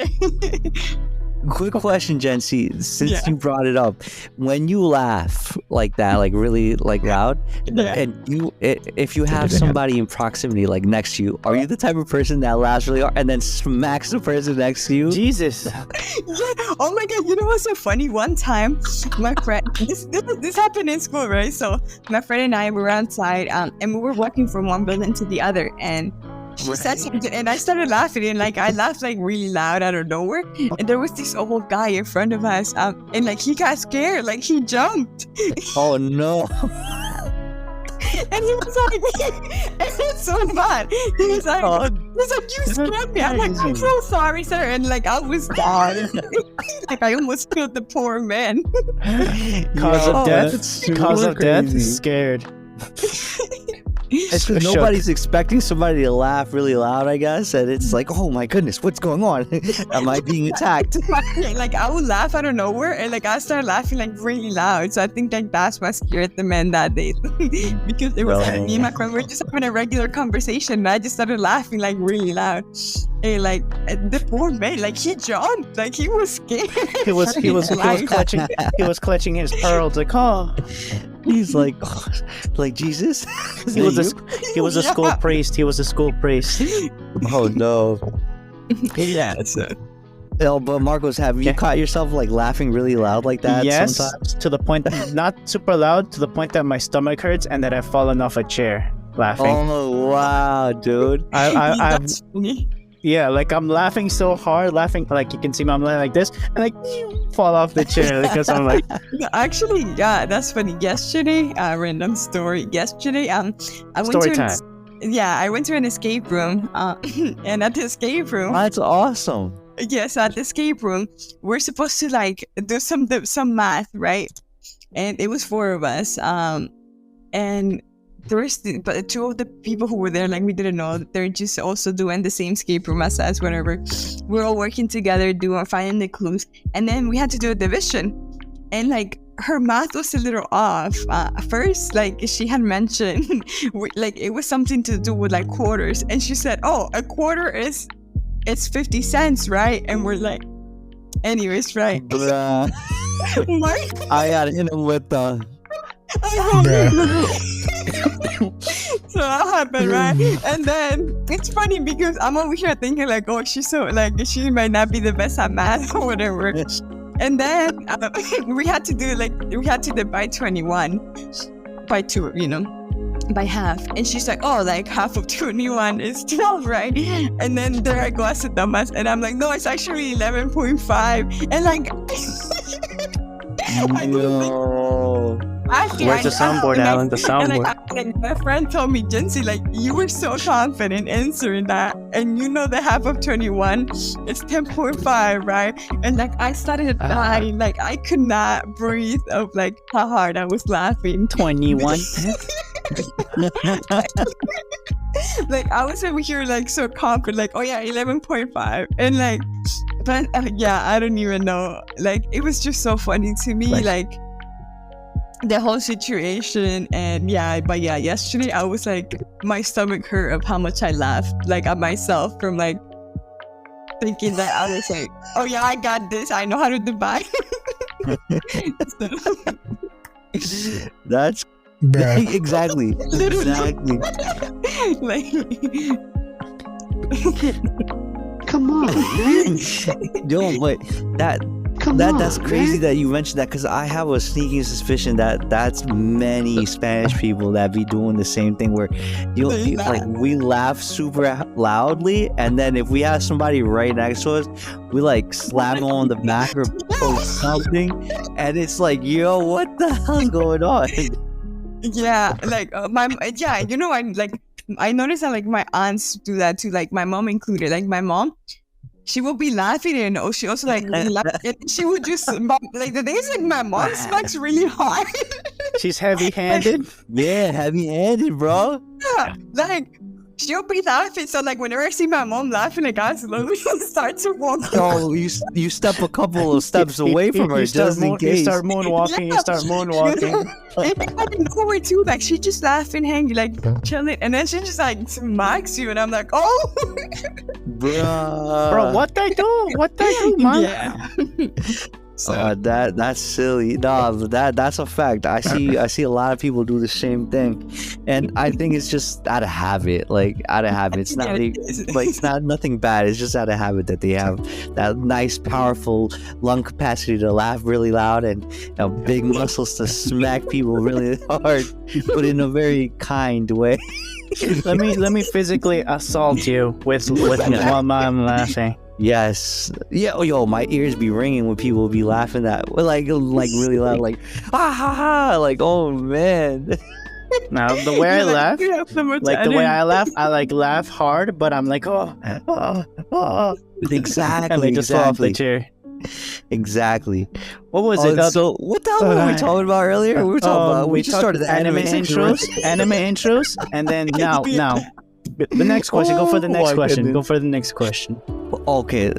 Quick question, Jensy. Since Yeah. you brought it up, when you laugh like that, like really like loud, Yeah. and if you have somebody in proximity, like next to you, are you the type of person that laughs really hard and then smacks the person next to you? Jesus. Yeah. Oh my god, you know what's so funny? One time, my friend, this happened in school, right? So my friend and I were outside, and we were walking from one building to the other, and she said something, and I started laughing, and like I laughed like really loud out of nowhere, and there was this old guy in front of us, and like he got scared, like he jumped, Oh no. and he was like, it's so bad. He was like, you scared me. I'm like, I'm so sorry, sir, and like I was dying, like I almost killed the poor man. Cause Yo, of death. that's Cause super of death. crazy. Scared. It's 'cause Shook. nobody's expecting somebody to laugh really loud, I guess, and it's like, oh my goodness, what's going on? Am I being attacked? Like I would laugh out of nowhere, and like I started laughing like really loud. So I think like that's what scared the men that day, because it was like, me and my friend were just having a regular conversation, and I just started laughing like really loud. And like the poor man, like he jumped, like he was scared. He was clutching his pearls like, oh. He's like, oh, like Jesus. Is He was that a school priest. He was a school priest. you? Oh no. Yeah, so Oh, but Marcos, have you Okay. caught yourself like laughing really loud like that Yes, sometimes? to the point that not super loud, to the point that my stomach hurts and that I've fallen off a chair laughing. Oh wow, dude. I'm that's funny. yeah, like I'm laughing so hard, laughing like you can see me, I'm like this, and like fall off the chair because I'm like, No, actually, yeah, that's funny. Yesterday, random story. Yesterday, I went Story to time. I went to an escape room, and at the escape room, That's awesome. yes, at the escape room, we're supposed to like do some math, right? And it was 4 of us, and but 2 of the people who were there, like we didn't know that they're just also doing the same escape room as us, whatever. We're all working together, finding the clues, and then we had to do a division, and like her math was a little off. First, like she had mentioned, like it was something to do with like quarters, and she said, "Oh, a quarter it's 50 cents, right?" And we're like, anyways, right? Bruh. Mark, I gotta hit him with the. so that happened, right? And then it's funny because I'm over here thinking like, oh, she's so like she might not be the best at math or whatever. And then we had to divide 21 by 2, by half. And she's like, oh, like half of 21 is 12, right? And then there I go as a dumbass, and I'm like, no, it's actually 11.5. And like, Yo. actually, Where's the soundboard, Alan? The soundboard. And my friend told me, Jensy, like you were so confident answering that, and you know the half of 21 is 10.5, right? And like I started dying, like I could not breathe of like how hard I was laughing. 21. Like I was over here like so confident, like oh yeah, 11.5, and like, but yeah, I don't even know. Like it was just so funny to me, like the whole situation. And yesterday I was like, my stomach hurt of how much I laughed like at myself from like thinking that I was like, oh yeah, I got this, I know how to divide. That's Bruh. exactly. Exactly. Like Come on, man. Yo, but That's crazy that you mentioned that, because I have a sneaking suspicion that that's many Spanish people that be doing the same thing, where like we laugh super loudly, and then if we have somebody right next to us, we like slap them on the back or something, and it's like, yo, what the hell's going on? Yeah, like I noticed that like my aunts do that too, like my mom included. Like my mom, she will be laughing, and she also like she would just like the days like my mom smacks really hard. She's heavy-handed. Yeah, heavy-handed, bro. Yeah, like she'll be laughing. So like whenever I see my mom laughing, like I slowly start to walk. Oh, you step a couple of steps away from her just in case. You start moonwalking. Yeah. You start moonwalking. I didn't know her too. Like she just laughing, hanging, like chilling, and then she just like smacks you, and I'm like, oh, bro, what I do? What I do, man? Yeah. So that's silly. No, that's a fact. I see a lot of people do the same thing, and I think it's just out of habit. Like out of habit. It's not like it's not nothing bad. It's just out of habit that they have that nice, powerful lung capacity to laugh really loud and big muscles to smack people really hard, but in a very kind way. let me physically assault you with while I'm laughing. Yes. Yeah. Yo, my ears be ringing when people be laughing that like really loud, like ha ha ha. Like, oh man. Now the way I laugh, like the way I laugh, I like laugh hard, but I'm like oh. Exactly. And they just fall off the chair. Exactly. What was it? So what the hell were we talking about earlier? We were talking about we just started the anime intros, and then now. The next question. Go for the next question. Goodness. Go for the next question. Okay,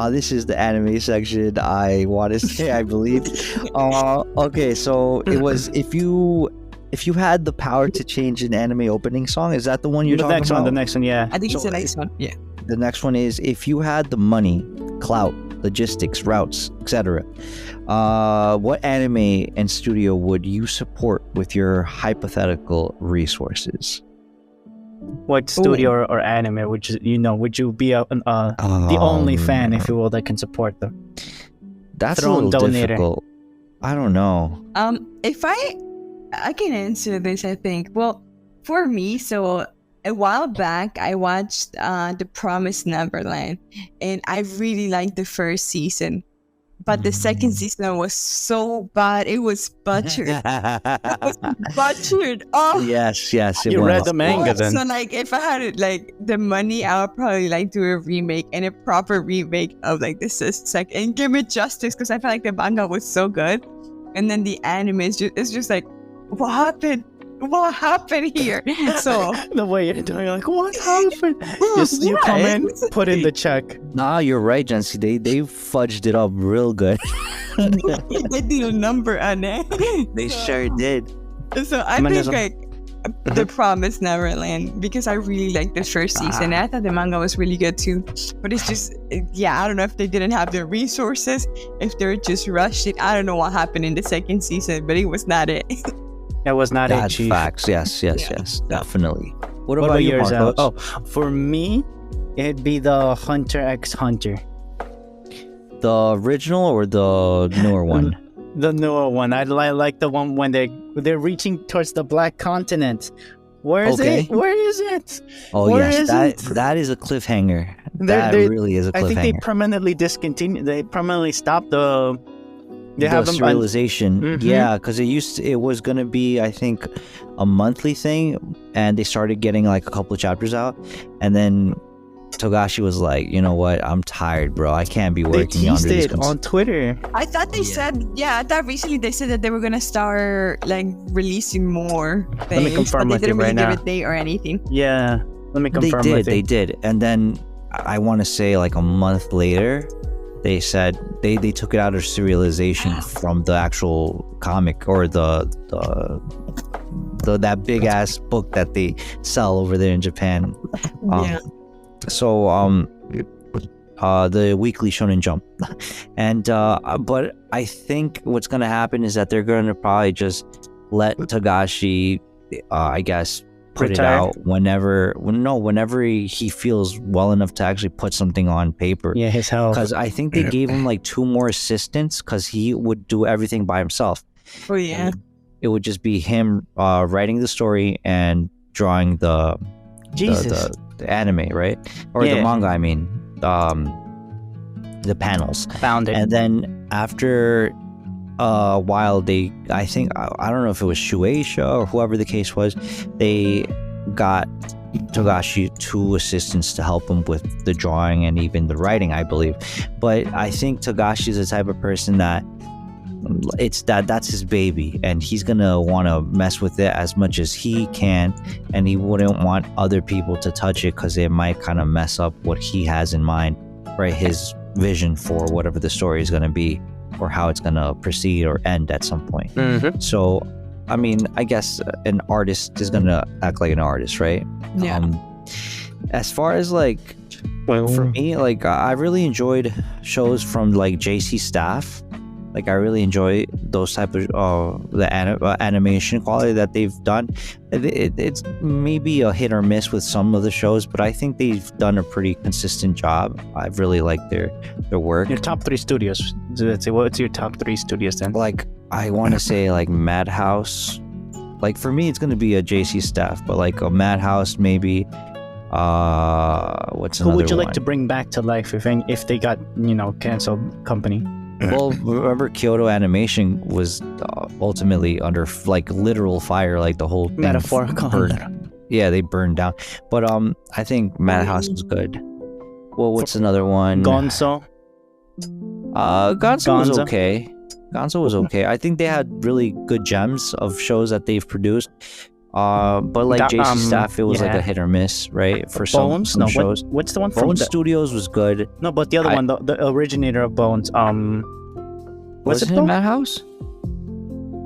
this is the anime section. I want to say, I believe. Okay, so it was if you had the power to change an anime opening song. Is that the one you're talking about? The next one, yeah. I think it's the next one. Yeah. The next one is if you had the money, clout, logistics, routes, etc. What anime and studio would you support with your hypothetical resources? What studio or anime would you be the only fan, if you will, that can support them? That's a little difficult. I don't know. If I can answer this, I think. Well, for me, so a while back I watched The Promised Neverland, and I really liked the first season. But the second season was so bad. It was butchered. It was butchered. Oh, yes. You read the manga then. So like, if I had like the money, I would probably like do a remake, and a proper remake of like this second, and give it justice, because I felt like the manga was so good, and then the anime is just like, what happened? What happened here? So the way you're doing, like, what happened? You come in, put in the check. Nah, you're right, Jensy. They fudged it up real good. They did a number on it. They sure did. So I think like The Promised Neverland, because I really liked the first season. I thought the manga was really good too. But it's just, I don't know if they didn't have the resources, if they just rushed it. I don't know what happened in the second season, but it was not it. That was not That's it, Chief. facts. Yes, definitely. What about you, yours? Marcos? For me, it'd be the Hunter x Hunter. The original or the newer one? The newer one. I like the one when they're reaching towards the Black Continent. Where is it? Where is it? Oh, Where yes, that is a cliffhanger. That really is a cliffhanger. I think they permanently discontinued. They permanently stopped the serialization. Yeah, because it was gonna be, I think, a monthly thing, and they started getting like a couple of chapters out, and then Togashi was like, you know what, I'm tired, bro. I can't be working on this. On Twitter. I thought they said, I thought recently they said that they were gonna start like releasing more things. Let me confirm but they didn't with you really right give now. a date or anything. Yeah, let me confirm. They did, and then I want to say like a month later, they said they took it out of serialization from the actual comic or the that big ass book that they sell over there in Japan. So the Weekly Shonen Jump, and but I think what's gonna happen is that they're gonna probably just let Togashi, I guess, put Retire? it out whenever he feels well enough to actually put something on paper. Yeah, his health. Because I think they gave him like 2 more assistants because he would do everything by himself. Oh yeah. It would just be him writing the story and drawing the anime, right? Or the Yeah. manga, I mean. The panels. Found it. And then after a while, I don't know if it was Shueisha or whoever the case was, they got Togashi 2 assistants to help him with the drawing and even the writing, I believe. But I think Togashi is the type of person that that's his baby, and he's gonna want to mess with it as much as he can, and he wouldn't want other people to touch it because it might kind of mess up what he has in mind, right? His vision for whatever the story is going to be or how it's going to proceed or end at some point. So I mean, I guess an artist is going to act like an artist, right? Yeah. As far as like for me, like I really enjoyed shows from like JC staff. Like I really enjoy those type of the animation quality that they've done. It's maybe a hit or miss with some of the shows, but I think they've done a pretty consistent job. I really like their work. Your top 3 studios. Let's say, what's your top 3 studios then? Like I want to say like Madhouse. Like for me, it's gonna be a JC staff, but like a Madhouse maybe. What's Who another would you one? like to bring back to life if they got canceled company? Well, remember Kyoto Animation was ultimately under like literal fire, like the whole thing Metaphorical. burned. Yeah, they burned down. But I think Madhouse was good. Well, what's another one? Gonzo. Gonzo was Gonzo? okay. Gonzo was okay. I think they had really good gems of shows that they've produced. But like JC staff, it was like yeah. a hit or miss, right? For Bones? some No, shows. what's the one from Bones Studios was good. No, but the other one, the originator of Bones. Was it Bones? Madhouse?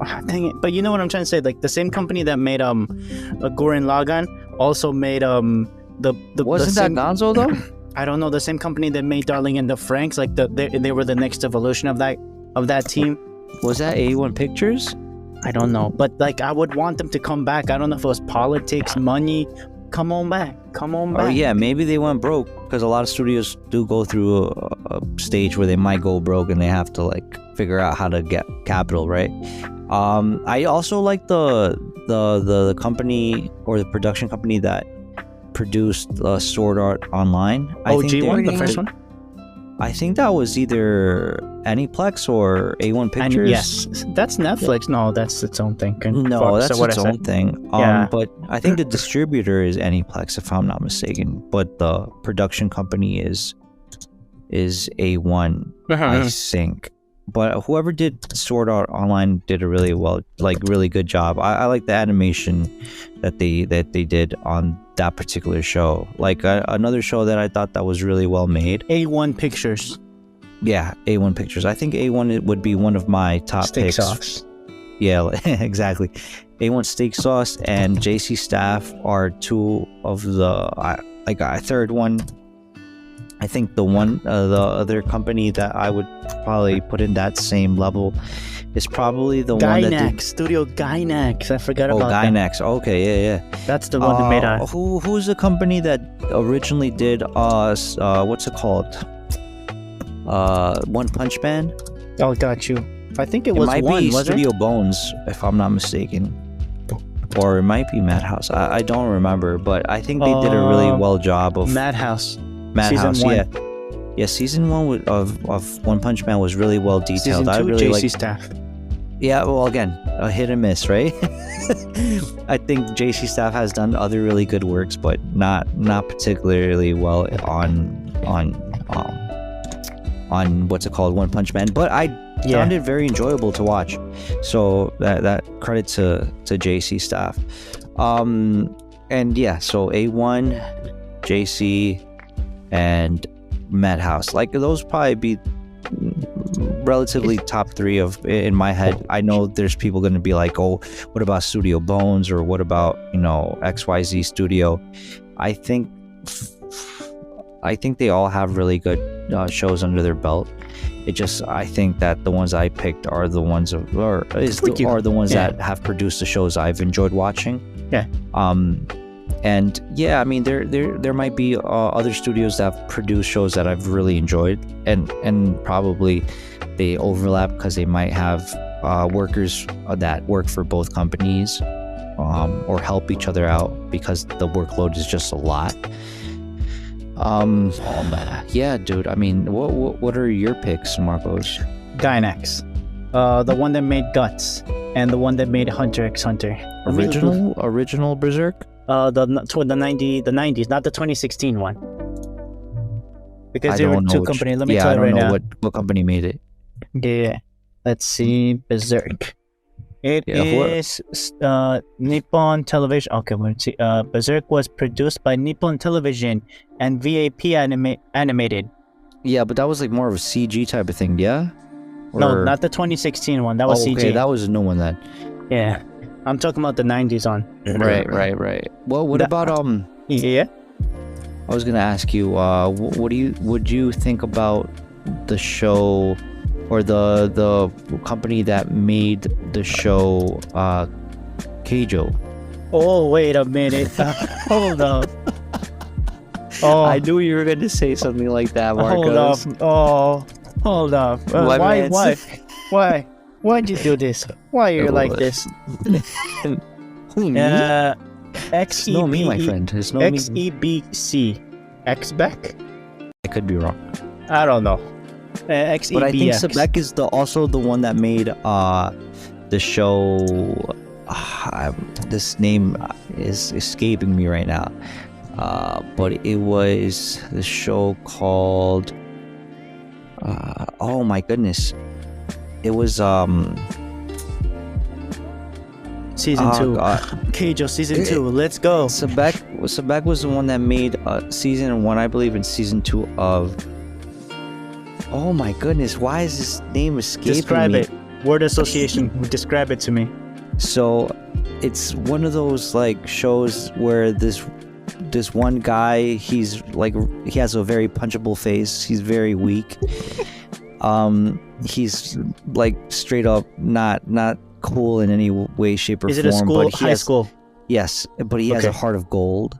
Ah, dang it! But you know what I'm trying to say? Like the same company that made Gurren Lagann also made the Wasn't the same, that Gonzo though? I don't know, the same company that made Darling and the Franks. Like they were the next evolution of that team. Was that A1 Pictures? I don't know, but like I would want them to come back. I don't know if it was politics, money. Come on back. Oh yeah, maybe they went broke because a lot of studios do go through a stage where they might go broke and they have to like figure out how to get capital, right? I also like the company or the production company that produced Sword Art Online. G1, the first one. I think that was either Aniplex or A1 Pictures. And yes, that's Netflix. No, that's its own thing. No, that's its own thing. Yeah. But I think the distributor is Aniplex, if I'm not mistaken. But the production company is A1, I think. But whoever did Sword Art Online did a really good job. I like the animation that they did on that particular show. Like another show that I thought that was really well made. A1 Pictures. Yeah, A1 Pictures. I think A1 would be one of my top Steak picks. sauce. Yeah, exactly. A1 Steak Sauce and JC Staff are two of the a third one. I think the other company that I would probably put in that same level is probably the one that did Studio Gainax. I forgot about that. Gainax. Okay, yeah. That's the one that made a... Who's the company that originally did what's it called? One Punch Man? Oh, got you. I think it was might one, be was Studio it? Bones, if I'm not mistaken. Or it might be Madhouse. I don't remember, but I think they did a really well job of Madhouse. Madhouse, Season 1. yeah. Yeah, season 1 of One Punch Man was really well detailed. Season 2, I really JC like. Staff. Yeah, well, again, a hit and miss, right? I think JC Staff has done other really good works, but not particularly well on what's it called, One Punch Man. But I found it very enjoyable to watch. So that credit to JC Staff. And yeah, so A1, JC, and Madhouse, like those probably be relatively top 3 of in my head. I know there's people going to be like, oh, what about Studio Bones, or what about XYZ Studio? I think they all have really good shows under their belt. I think that the ones I picked are the ones that have produced the shows I've enjoyed watching. Yeah. And yeah, I mean, there might be other studios that produce shows that I've really enjoyed, and probably they overlap because they might have workers that work for both companies, or help each other out because the workload is just a lot. Yeah, dude. I mean, what are your picks, Marcos? Gainax, the one that made Guts, and the one that made Hunter x Hunter. Original Berserk. The 90s, not the 2016 one. Because there were two companies. Let me tell you right now. I don't know what company made it. Yeah. Let's see. Berserk. It is Nippon Television. Okay, let's see. Berserk was produced by Nippon Television and VAP animated. Yeah, but that was like more of a CG type of thing, yeah? No, not the 2016 one. That was CG. Okay, that was a new one then. Yeah. I'm talking about the 90s on. Right. Well, what about Yeah. I was gonna ask you, would you think about the show, or the company that made the show, Keijo? Oh, wait a minute. Hold up. Oh, I knew you were gonna say something like that, Marcos. Hold up. Why? Why'd you do this? Why are you like this? Who, me? It's no me, my friend. It's no me. XEBC. Xbec? I could be wrong. I don't know. XEBX. But I think Sebek is also the one that made the show. This name is escaping me right now. But it was the show called. Oh my goodness! It was Season 2. Keijo Season 2. Let's go. Sebek was the one that made Season 1, I believe, and Season 2 of... Oh my goodness, why is this name escaping Describe me? it. Word association. Describe it to me. So, it's one of those like shows where this one guy, he's like, he has a very punchable face. He's very weak. He's like straight up not cool in any way, shape, or form. Is it a school? High school? Yes, but he has a heart of gold.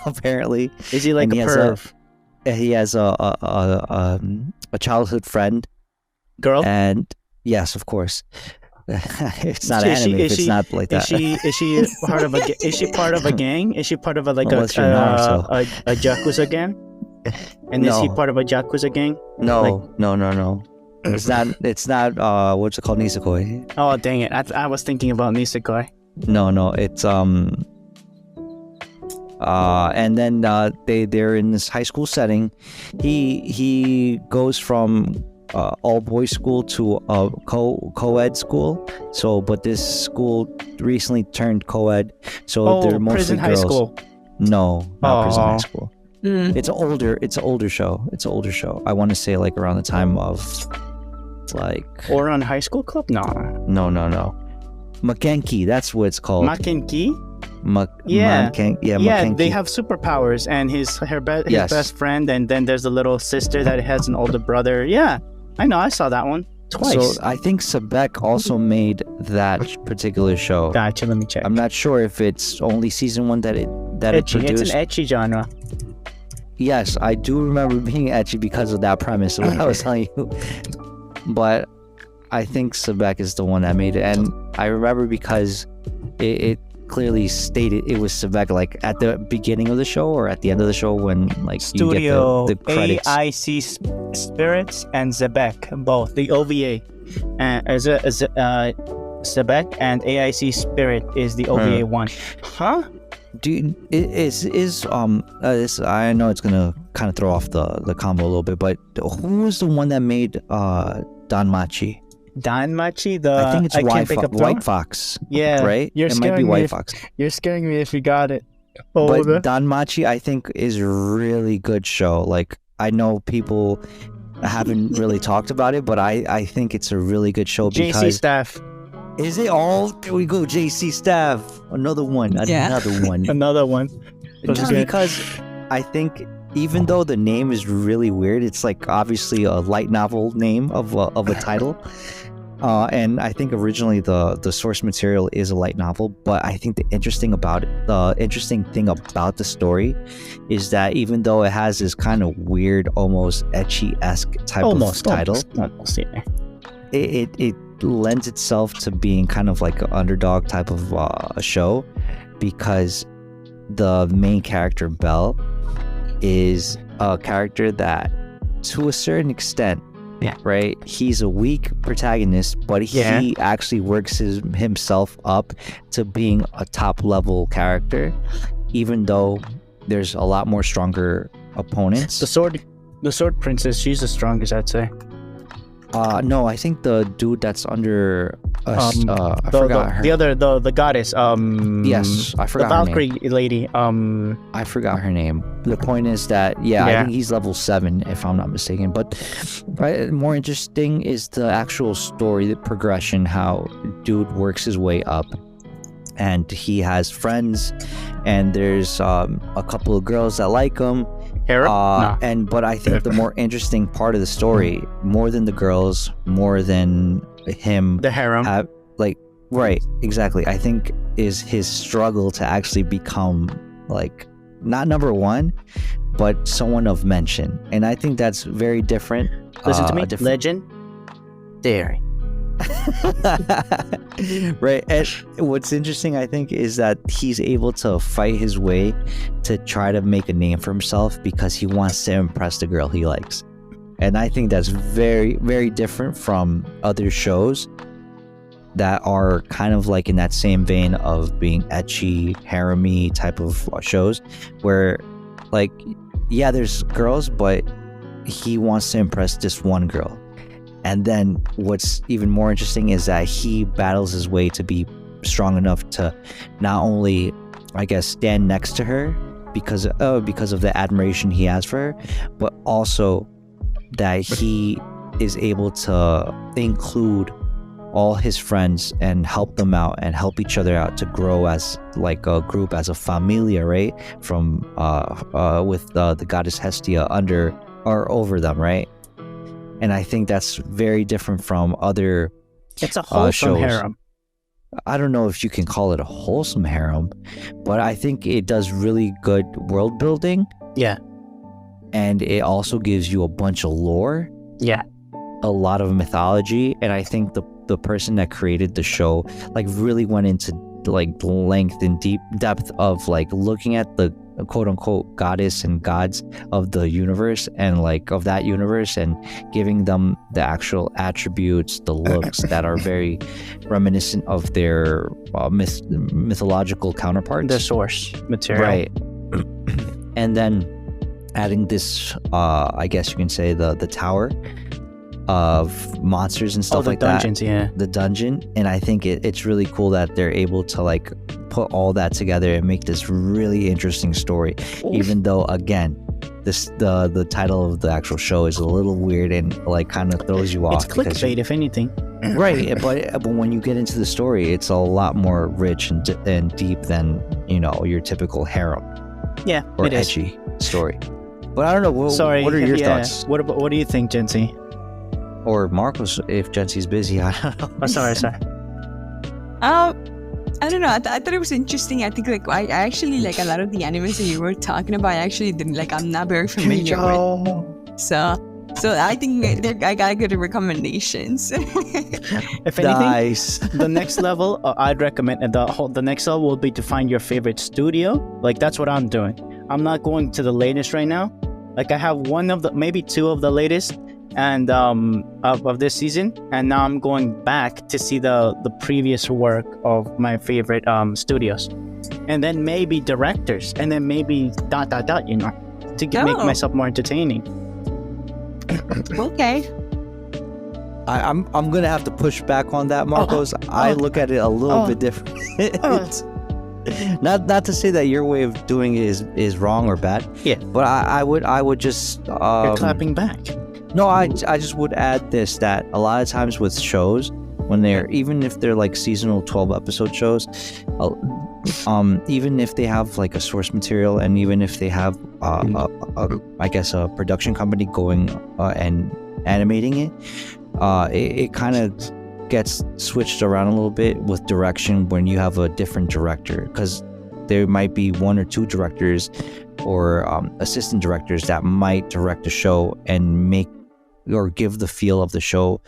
Apparently, is he like a perv? He has a childhood friend. Girl? And yes, of course. It's not anime if it's not like that. Is she part of a? Is she part of a gang? Is she part of a a yakuza gang? And is he part of a yakuza gang? No. It's not. What's it called? Nisekoi. Oh dang it! I was thinking about Nisekoi. No. It's and then they're in this high school setting. He goes from all boys school to a co-ed school. So, but this school recently turned co-ed. So they're mostly prison girls. High school. No, not prison high school. Mm. It's an older show. I want to say like around the time of like Or on High School Club? No. Makenki, that's what it's called. Makenki? Yeah, Makenki. They have superpowers, and his best friend, and then there's a little sister that has an older brother. Yeah, I know. I saw that one twice. So I think Sebek also made that particular show. Gotcha. Let me check. I'm not sure if it's only season 1 that it produced. It's an ecchi genre. Yes, I do remember being ecchi because of that premise of what I was telling you. But I think Sebek is the one that made it, and I remember because it clearly stated it was Sebek, like at the beginning of the show or at the end of the show when like Studio you get the credits. AIC Spirits and Sebek, both the OVA. Sebek and AIC Spirit is the OVA one. Huh? I know it's gonna kind of throw off the combo a little bit, but who was the one that made Danmachi? Danmachi, I think it's White Fox. Yeah, right. It might be White Fox. You're scaring me if you got it. But Danmachi, I think, is a really good show. Like, I know people haven't really talked about it, but I think it's a really good show because JC Staff. Is it all? There we go, JC Staff. Another one. Another one. Just because I think even though the name is really weird, it's like obviously a light novel name of a title. And I think originally the source material is a light novel, but I think the interesting thing about the story is that even though it has this kind of weird, almost ecchi-esque type of title, almost, yeah. it lends itself to being kind of like an underdog type of a show, because the main character Belle is a character that, to a certain extent, right, he's a weak protagonist, but he actually works himself up to being a top level character, even though there's a lot more stronger opponents. The sword princess, she's the strongest, I'd say. No, I think the dude that's under us, I forgot her. The goddess. Yes, I forgot the her Valkyrie name. lady. I forgot her name. The point is that I think he's level 7 if I'm not mistaken. But more interesting is the actual story, the progression, how dude works his way up, and he has friends, and there's a couple of girls that like him. But I think the more interesting part of the story, more than the girls, more than him, the harem, right, exactly, I think is his struggle to actually become like not number one, but someone of mention. And I think that's very different. Listen to me, legendary. Right. And what's interesting, I think, is that he's able to fight his way to try to make a name for himself because he wants to impress the girl he likes. And I think that's very, very different from other shows that are kind of like in that same vein of being ecchi, harem-y type of shows, where like, there's girls, but he wants to impress just one girl. And then what's even more interesting is that he battles his way to be strong enough to not only, I guess, stand next to her because of the admiration he has for her, but also that he is able to include all his friends and help them out and help each other out to grow as like a group, as a familia, right? From with the goddess Hestia under or over them, right? And I think that's very different from other It's a wholesome shows. harem. I don't know if you can call it a wholesome harem, but I think it does really good world building. Yeah. And it also gives you a bunch of lore. Yeah. A lot of mythology. And I think the person that created the show like really went into like length and deep depth of like looking at the quote unquote goddess and gods of the universe and like of that universe and giving them the actual attributes, the looks that are very reminiscent of their mythological counterparts, The source material. right? And then adding this I guess you can say the tower of monsters and stuff the like dungeons, that, the dungeon. And I think it's really cool that they're able to like put all that together and make this really interesting story. Even though again the title of the actual show is a little weird and like kind of throws you off. It's clickbait, if anything. Right, but when you get into the story, it's a lot more rich and deep than your typical harem Yeah, or it is. ecchi story. But I don't know. What are your thoughts? What do you think, Jensy? Or Marcos, if Jensy's busy, I don't know. Oh, sorry. I don't know. I thought it was interesting. I think like I actually like a lot of the animes that you were talking about. I actually didn't like. I'm not very familiar with. So I think I got good recommendations. If anything, Nice. the next level I'd recommend, and the next level will be to find your favorite studio. Like that's what I'm doing. I'm not going to the latest right now. Like I have maybe two of the latest, and of this season, and now I'm going back to see the previous work of my favorite studios, and then maybe directors, and then maybe ... to make myself more entertaining. Okay. I'm gonna have to push back on that, Marcos. I look at it a little bit different. Not to say that your way of doing it is wrong or bad. Yeah, but I would just you're clapping back. No, I just would add this, that a lot of times with shows, when they're, even if they're like seasonal 12 episode shows, even if they have like a source material, and even if they have I guess a production company going and animating it kind of gets switched around a little bit with direction when you have a different director, because there might be one or two directors or assistant directors that might direct a show and make or give the feel of the show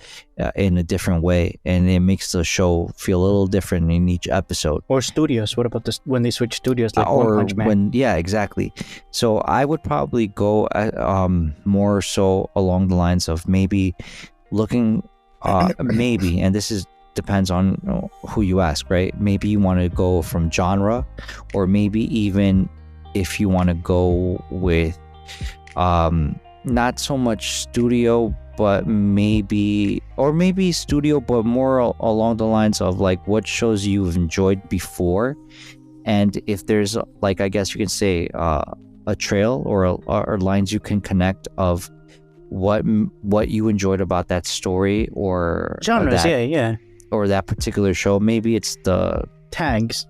in a different way, and it makes the show feel a little different in each episode. Or studios. What about this when they switch studios, like One Punch Man? Yeah, exactly. So I would probably go more so along the lines of maybe looking maybe, and this is depends on who you ask, right? Maybe you want to go from genre, or maybe even if you want to go with not so much studio, but maybe studio, but more along the lines of like what shows you've enjoyed before, and if there's like, I guess you can say a trail or lines you can connect of what you enjoyed about that story or Genres, or that particular show. Maybe it's the tags.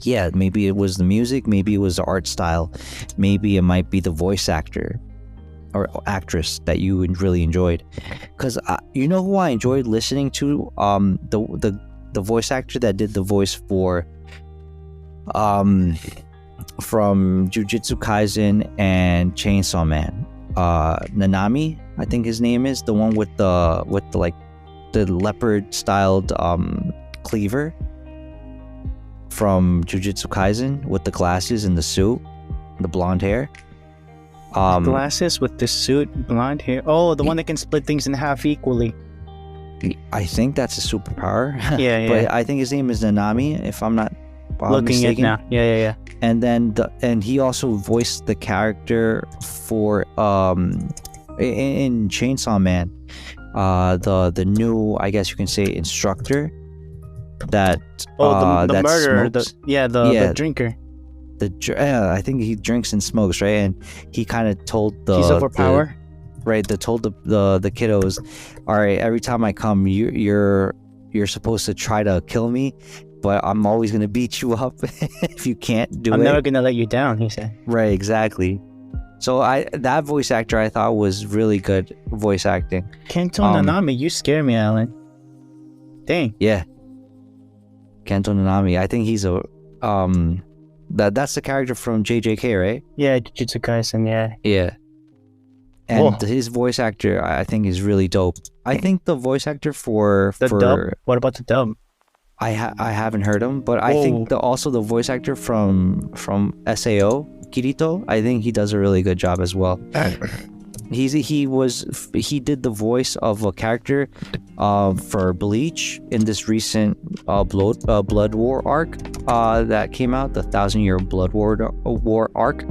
Yeah, maybe it was the music, maybe it was the art style, maybe it might be the voice actor or actress that you really enjoyed. Because you know who I enjoyed listening to? The voice actor that did the voice for from Jujutsu Kaisen and Chainsaw Man. Nanami, I think his name is, the one with the like the leopard styled cleaver from Jujutsu Kaisen with the glasses and the suit, the blonde hair. Glasses with the suit, blonde hair. Oh, the one that can split things in half equally. I think that's a superpower. Yeah. But I think his name is Nanami, if I'm not looking mistaken. at now. Yeah. And then and he also voiced the character for in Chainsaw Man, the new, I guess you can say, instructor that the murderer, smokes. the drinker. I think he drinks and smokes, right? And he kind of told he's overpowered. Told the kiddos, all right, every time I come, you're supposed to try to kill me, but I'm always gonna beat you up if you can't do it. I'm never gonna let you down, he said. Right, exactly. So that voice actor I thought was really good voice acting. Kento Nanami, you scare me, Alan. Dang. Yeah. Kento Nanami. I think he's a that's the character from JJK, right? Yeah, Jujutsu Kaisen, yeah. Yeah. And his voice actor, I think, is really dope. I think the voice actor for dub. What about the dub? I haven't heard him, but I think also the voice actor from SAO, Kirito, I think he does a really good job as well. He did the voice of a character for Bleach in this recent Blood War arc that came out, the 1,000-year Blood War arc.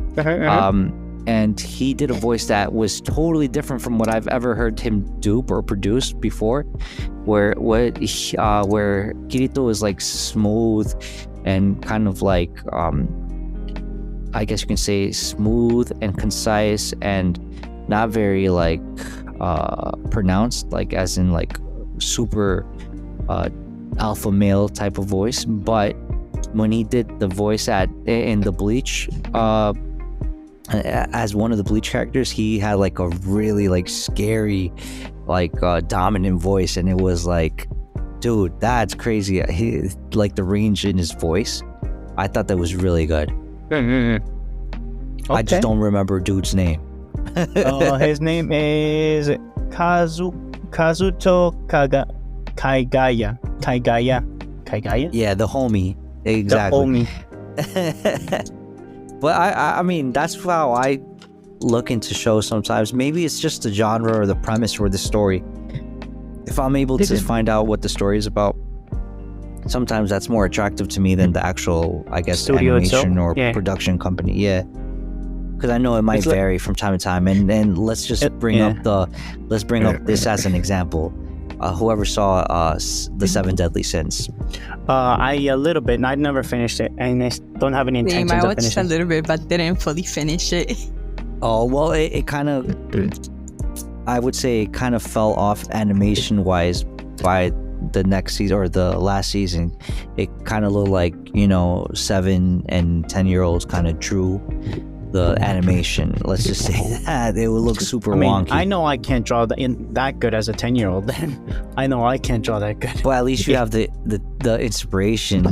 And he did a voice that was totally different from what I've ever heard him do or produce before, where Kirito is like smooth and kind of like I guess you can say smooth and concise and not very like pronounced, like as in like super alpha male type of voice. But when he did the voice in the Bleach as one of the Bleach characters, he had like a really like scary like dominant voice, and it was like, dude, that's crazy. He, like the range in his voice, I thought that was really good. Okay. I just don't remember dude's name. His name is Kazuto Kaigaya. Yeah, the homie. Exactly. The homie. But I mean, that's how I look into shows sometimes. Maybe it's just the genre or the premise or the story. If I'm able to find out what the story is about, sometimes that's more attractive to me than the actual, I guess, studio animation itself? or production company. Yeah. Because I know it might vary from time to time. And let's just bring up this as an example. Whoever saw the 7 Deadly Sins. I a little bit, and I never finished it, and I don't have any intentions of finishing it. I watched a little bit, but didn't fully finish it. Oh, well, it kind of, I would say it kind of fell off animation-wise by the next season, or the last season. It kind of looked like, 7 and 10-year-olds kind of drew the animation. Let's just say that it would look super wonky. I know I can't draw that good as a 10-year-old. Then I know I can't draw that good. But at least you have the inspiration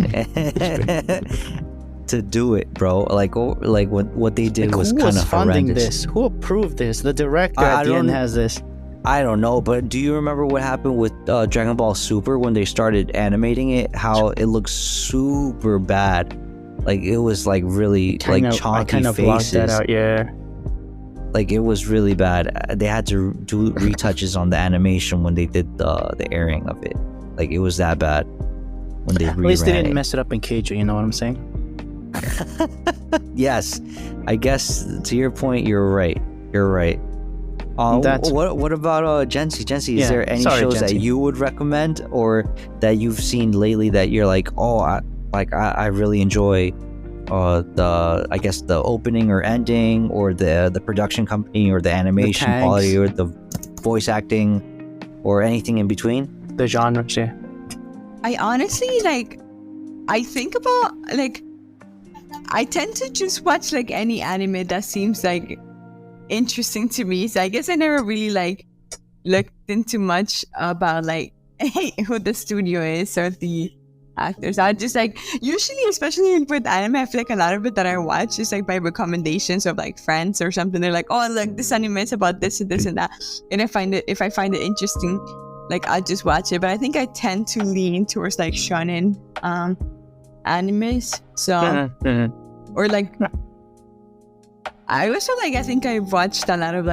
to do it, bro. Like what they did was kind of funding horrendous. this? Who approved this? The director at the end has this. I don't know, but do you remember what happened with Dragon Ball Super when they started animating it? How it looked super bad. Like it was like really like chalky I kind of blocked faces. that out, yeah. Like it was really bad. They had to do retouches on the animation when they did the airing of it. Like it was that bad when they At least they reran didn't it. mess it up in Keiju, you know what I'm saying? Yes, I guess to your point, you're right. You're right. What about Jensy? Jensy, is there any shows that you would recommend or that you've seen lately that you're like, oh, I really enjoy the opening or ending or the production company or the animation quality or the voice acting or anything in between? The genres, yeah. I honestly I think about I tend to just watch any anime that seems interesting to me. So I guess I never really looked into much about who the studio is or the actors. I just usually, especially with anime, I feel a lot of it that I watch is by recommendations of friends or something. They're like, oh look, this anime is about this and this and that, and if I find it interesting, I'll just watch it. But I think I tend to lean towards shonen animes. So or I also I think I've watched a lot of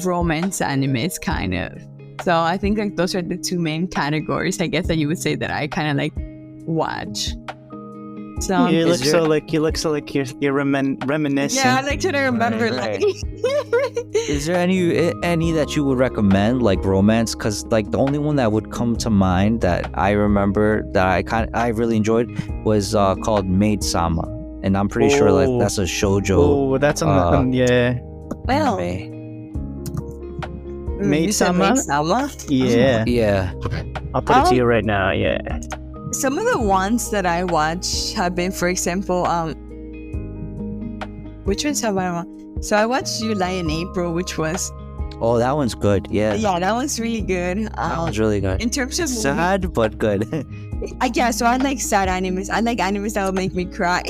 romance animes kind of. So I think those are the two main categories I guess that you would say that I kind of watch. So you look so you're reminiscing. Yeah, I like to remember Is there any that you would recommend romance? Because the only one that would come to mind that I remember that I really enjoyed was called Maid Sama, and I'm pretty sure that's a shoujo. Oh, that's yeah. Well, Maid Sama? Yeah. Yeah. I'll put it to you right now. Yeah. Some of the ones that I watch have been, for example, which ones have I watched? So I watched July and April, which was... Oh, that one's good. Yeah. Yeah, that one's really good. That one's really good. In terms of sad, but good. Yeah, so I like sad animes. I like animes that will make me cry.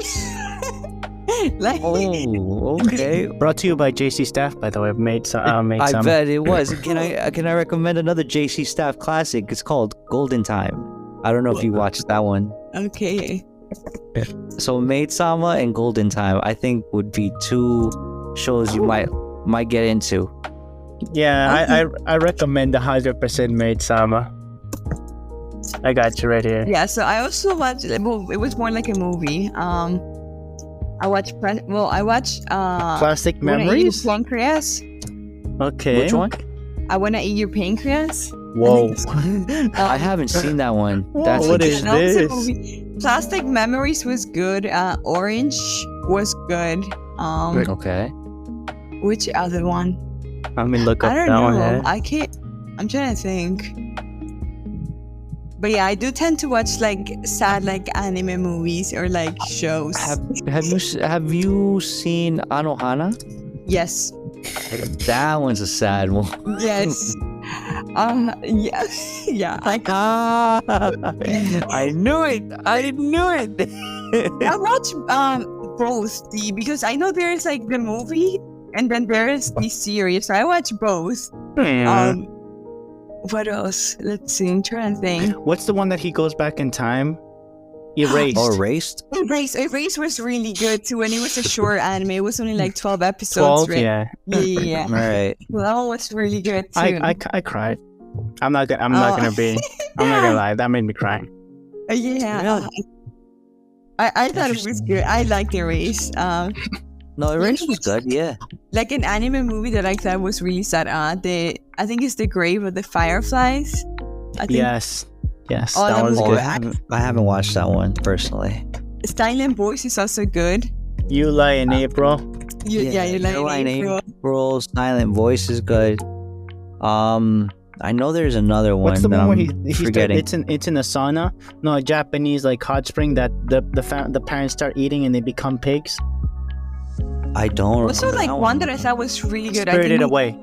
Oh, okay. Brought to you by JC Staff, by the way. Made some. I bet it was. Can I recommend another JC Staff classic? It's called Golden Time. I don't know if you watched that one. Okay. So Maid Sama and Golden Time, I think, would be two shows you might get into. Yeah, I recommend 100% Maid Sama. I got you right here. Yeah, so I also watched. Well, it was more like a movie. I watched. Plastic Memories. Pancreas. Okay. Which one? I Wanna Eat Your Pancreas. Whoa. I haven't seen that one. That's what is interesting. this? Plastic Memories was good. Orange was good. Okay. Which other one? Let me look up I don't that know. one. Yeah. I can't. I'm trying to think. But yeah, I do tend to watch sad anime movies or shows. Have you seen Anohana? Yes. That one's a sad one. Yes. Yeah. Yeah. I knew it. I watch both because I know there's the movie and then there's the series. So I watch both. What else? Let's see. I'm trying to think. What's the one that he goes back in time? Erased. Oh, Erased? Erased was really good too, and it was a short anime. It was only 12 episodes. 12, yeah. Yeah. All right. Well, that one was really good too. I cried. I'm not gonna lie. That made me cry. Yeah. Really? I thought it was good. I liked Erased. No, Erased was good. Yeah. An anime movie that I thought was really sad. I think it's The Grave of the Fireflies. I think. Yes. Oh, that was good. I haven't watched that one personally. Silent Voice is also good. You Lie in April. You Lie in April. Silent Voice is good. I know there's another one. What's the one where he's forgetting? It's in a sauna. No, a Japanese hot spring that the parents start eating and they become pigs. I don't. Also, remember like that one that I thought was really good. Spirited Away.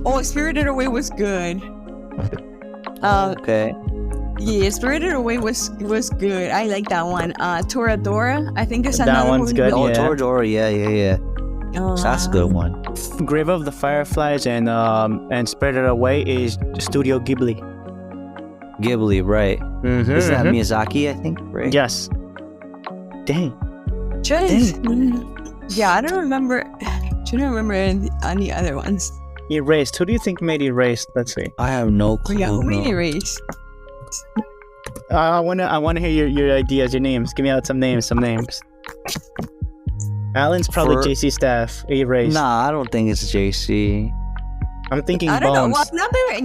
Oh, Spirited Away was good. Okay. Yeah, Spirited Away was good. I like that one. Toradora, I think is That another one's one. good, Oh, yeah. Toradora, yeah. That's a good one. Grave of the Fireflies and Spirited Away is Studio Ghibli. Ghibli, right? Mm-hmm, Isn't that Miyazaki? I think, right? Yes. Dang. Yeah, I don't remember. Any other ones. Erased. Who do you think made Erased? Let's see. I have no clue. Yeah, who made no. Erase? I wanna hear your ideas, your names. Give me out some names. Alan's probably For- JC Staff. Erased. Nah, I don't think it's JC. I'm thinking I don't know. Bones. Well, I'm not very,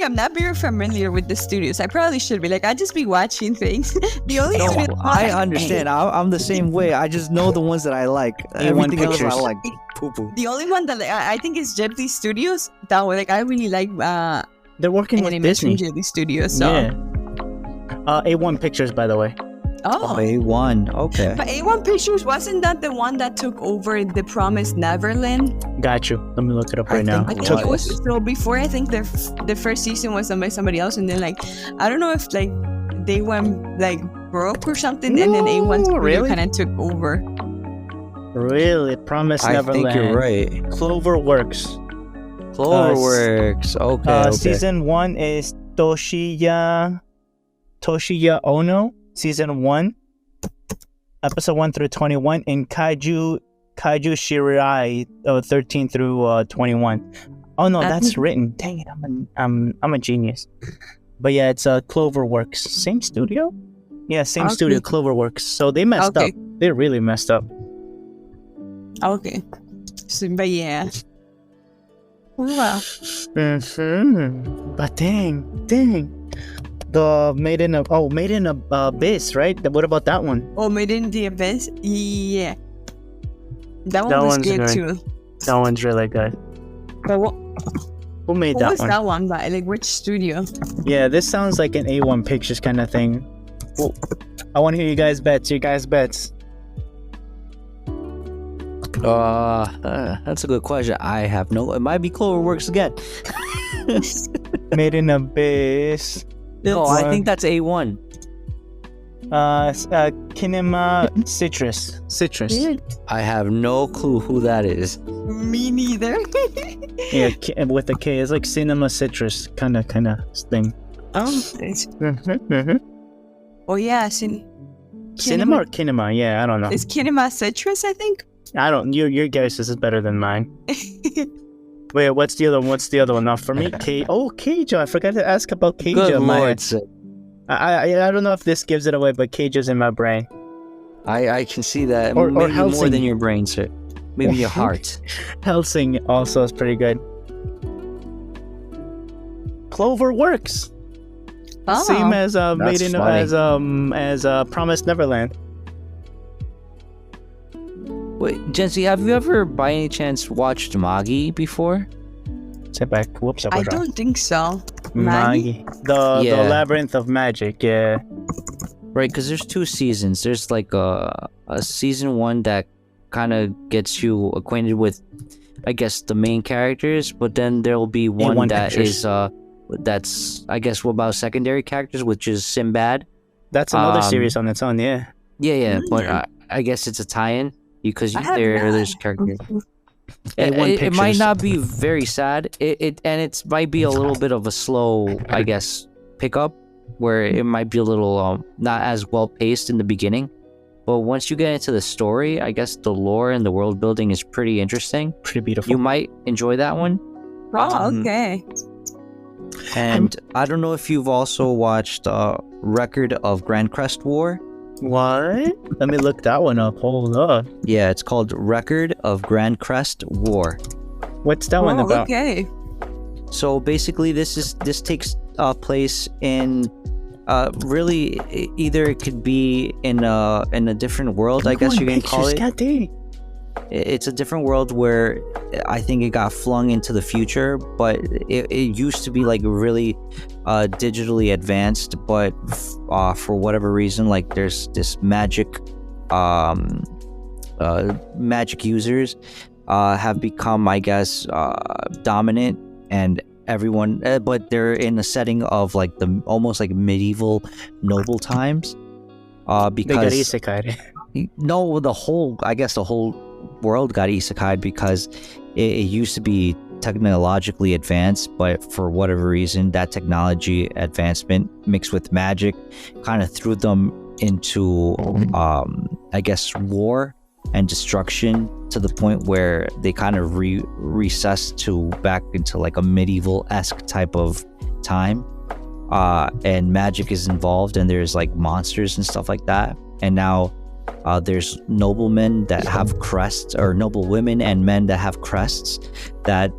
I'm not very familiar with the studios. I probably should be. Like, I just be watching things. The only No, studio I understand. I'm the same way. I just know the ones that I like. Everything else I Pictures. like. Poo-poo. The only one that I think is Ghibli Studios. That way, like, I really like They're working with animation Disney. Ghibli Studios. So. Yeah. A1 Pictures, by the way. Oh. A1. Okay. But A1 Pictures, wasn't that the one that took over The Promised Neverland? Got you. Let me look it up right now. I think Took- it was so before. I think the first season was done by somebody else, and then like I don't know if like they went like broke or something, and then A1 Studio really? kind of took over. Really? Promise I Neverland. think you're right. Cloverworks. Cloverworks. Okay. Season 1 is Toshiya Ono. Season 1. Episode 1 through 21. And Kaiju Shirai 13 through 21. Oh no, that's written. Dang it, I'm a genius. But yeah, it's Cloverworks. Same studio? Yeah, same Okay. studio, Cloverworks. So they messed Okay. up. They really messed up. Okay. So, but yeah. Wow. But dang. The Made in Abyss, right? What about that one? Oh, Made in the Abyss? Yeah. That one That was one's good good. too. That one's really good. But what Who made that was one? that one by? Like which studio? Yeah, this sounds like an A1 Pictures kind of thing. Well, I want to hear you guys' bets. That's a good question. I have no. It might be Cloverworks again. Made in Abyss. No, I think that's A1. Kinema Citrus. I have no clue who that is. Me neither. Yeah, with a K. It's like Cinema Citrus kind of thing. Oh yeah, Cinema or Kinema? Yeah, I don't know. It's Kinema Citrus, I think. I don't. Your guess is better than mine. Wait, what's the other one? Now for me, Keijo. I forgot to ask about Keijo. Good lord, sir. I don't know if this gives it away, but Keijo's in my brain. I can see that. Or Maybe more Helsing. than your brain, sir. Maybe your heart. Helsing also is pretty good. Cloverworks. Oh. Same as That's funny. as Promised Neverland. Wait, Jensy, have you ever by any chance watched Magi before? Sit back. Whoops, I don't think so. Magi. The Yeah. Labyrinth of Magic. Yeah. Right, because there's 2 seasons. There's like a season 1 that kind of gets you acquainted with, I guess, the main characters, but then there'll be one A1 that Pictures. is that's, I guess, what about secondary characters, which is Sinbad. That's another Um, series on its own. Yeah. Yeah, but I guess it's a tie-in because I have there's not. characters. A1 It might Pictures. not be very sad. It might be a little bit of a slow, I guess, pickup where it might be a little not as well paced in the beginning. But once you get into the story, I guess the lore and the world building is pretty interesting. Pretty beautiful. You might enjoy that one. Oh, okay. And I don't know if you've also watched Record of Grand Crest War. What? Let me look that one up. Hold up. Yeah, it's called Record of Grand Crest War. What's that one Oh, about? okay. So basically, this takes place in really either it could be in a different world, I guess you can call it. God dang. It's a different world where I think it got flung into the future, but it used to be like really digitally advanced, but for whatever reason, like there's this magic magic users have become, I guess, dominant, and everyone, but they're in a setting of like the almost like medieval noble times. They got Because isekai. no, the whole world got isekai because it used to be technologically advanced, but for whatever reason, that technology advancement mixed with magic kind of threw them into, I guess, war and destruction, to the point where they kind of recessed to back into like a medieval-esque type of time. And magic is involved, and there's like monsters and stuff like that. And now there's noblemen that have crests, or noble women and men that have crests, that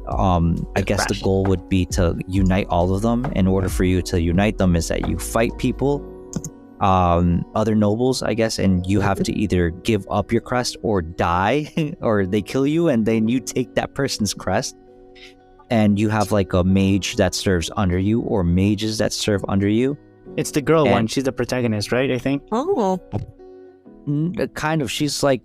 I guess the goal would be to unite all of them. In order for you to unite them is that you fight people, other nobles, I guess, and you have to either give up your crest or die, or they kill you, and then you take that person's crest. And you have like a mage that serves under you, or mages that serve under you. It's the girl And- one. She's the protagonist, right? I think. Oh, Kind of. She's like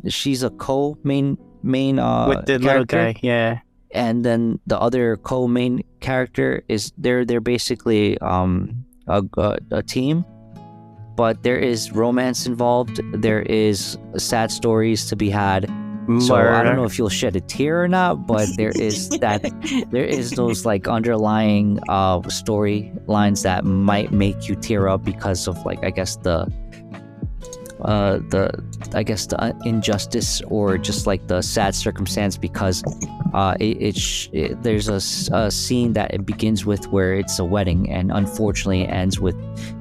she's a co-main With the little character. guy. Yeah. And then the other co-main character is they're basically a team, but there is romance involved. There is sad stories to be had. So I don't know if you'll shed a tear or not, but there is those like underlying storylines that might make you tear up because of, like, I guess the injustice, or just like the sad circumstance, because there's a scene that it begins with where it's a wedding, and unfortunately ends with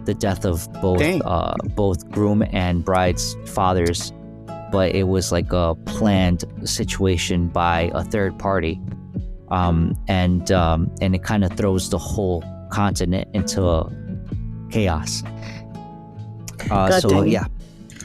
the death of both groom and bride's fathers, but it was like a planned situation by a third party, and it kind of throws the whole continent into chaos. So yeah.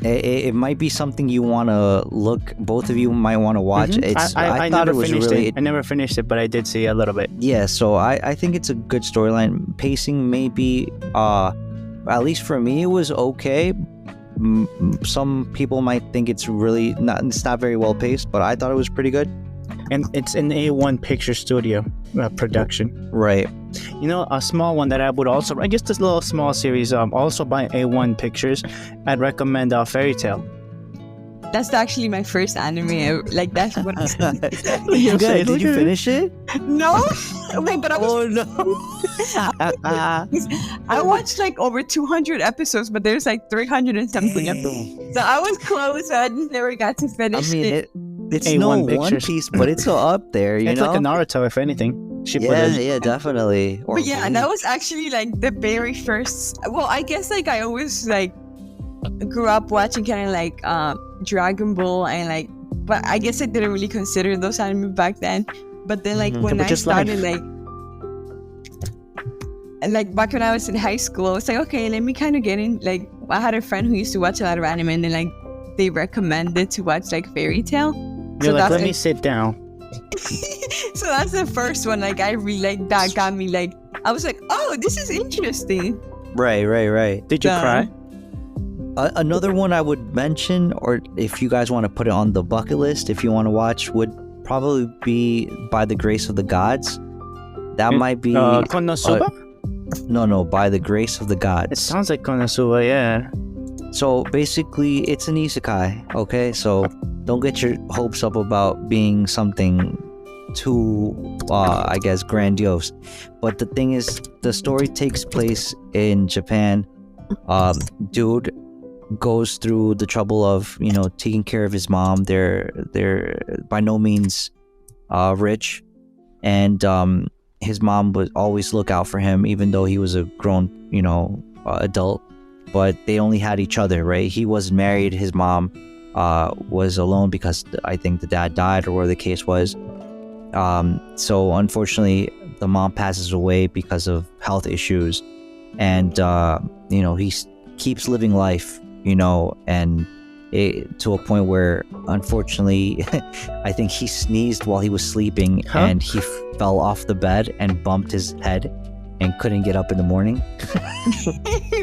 It might be something you want to look. Both of you might want to watch. Mm-hmm. I thought never it was finished really. it. I never finished it, but I did see a little bit. Yeah, so I think it's a good storyline. Pacing maybe, at least for me, it was okay. Some people might think it's really not. It's not very well paced, but I thought it was pretty good. And it's an A1 Picture Studio production. Right. You know, a small one that I would also, I guess this little small series, also by A1 Pictures, I'd recommend Fairy Tail. that's actually my first anime. Like, that's what I Good. Did you finish it? No, wait, but I was. Oh no. I watched like over 200 episodes, but there's like 300 and something episodes. So I was close, but I never got to I finish mean, it. it's A1 no One Pictures. Piece, but it's up there. You It's know. like a Naruto, if anything. Yeah, definitely. Or But yeah, that was actually like the very first. Well, I guess like I always like grew up watching kind of like Dragon Ball and like, but I guess I didn't really consider those anime back then. But then like when They were I just started life. like back when I was in high school, I was like, okay, let me kind of get in. Like I had a friend who used to watch a lot of anime, and then like they recommended to watch like Fairy Tail. You're like, that's let me like- sit down. So that's the first one. Like I really like that got me like I was like, oh, this is interesting. Right. Did you Done. cry? Another one I would mention, or if you guys want to put it on the bucket list, if you want to watch, would probably be By the Grace of the Gods. That might be Konosuba? no, By the Grace of the It Gods. sounds like Konosuba, yeah. So basically, it's an isekai. Okay, so don't get your hopes up about being something too, I guess, grandiose. But the thing is, the story takes place in Japan. Dude goes through the trouble of, you know, taking care of his mom. They're by no means rich, and his mom would always look out for him, even though he was a grown, you know, adult. But they only had each other, right? He wasn't married. His mom was alone because I think the dad died, or whatever the case was. So unfortunately, the mom passes away because of health issues, and you know, he keeps living life, you know, and to a point where, unfortunately, I think he sneezed while he was sleeping, and he fell off the bed and bumped his head, and couldn't get up in the morning.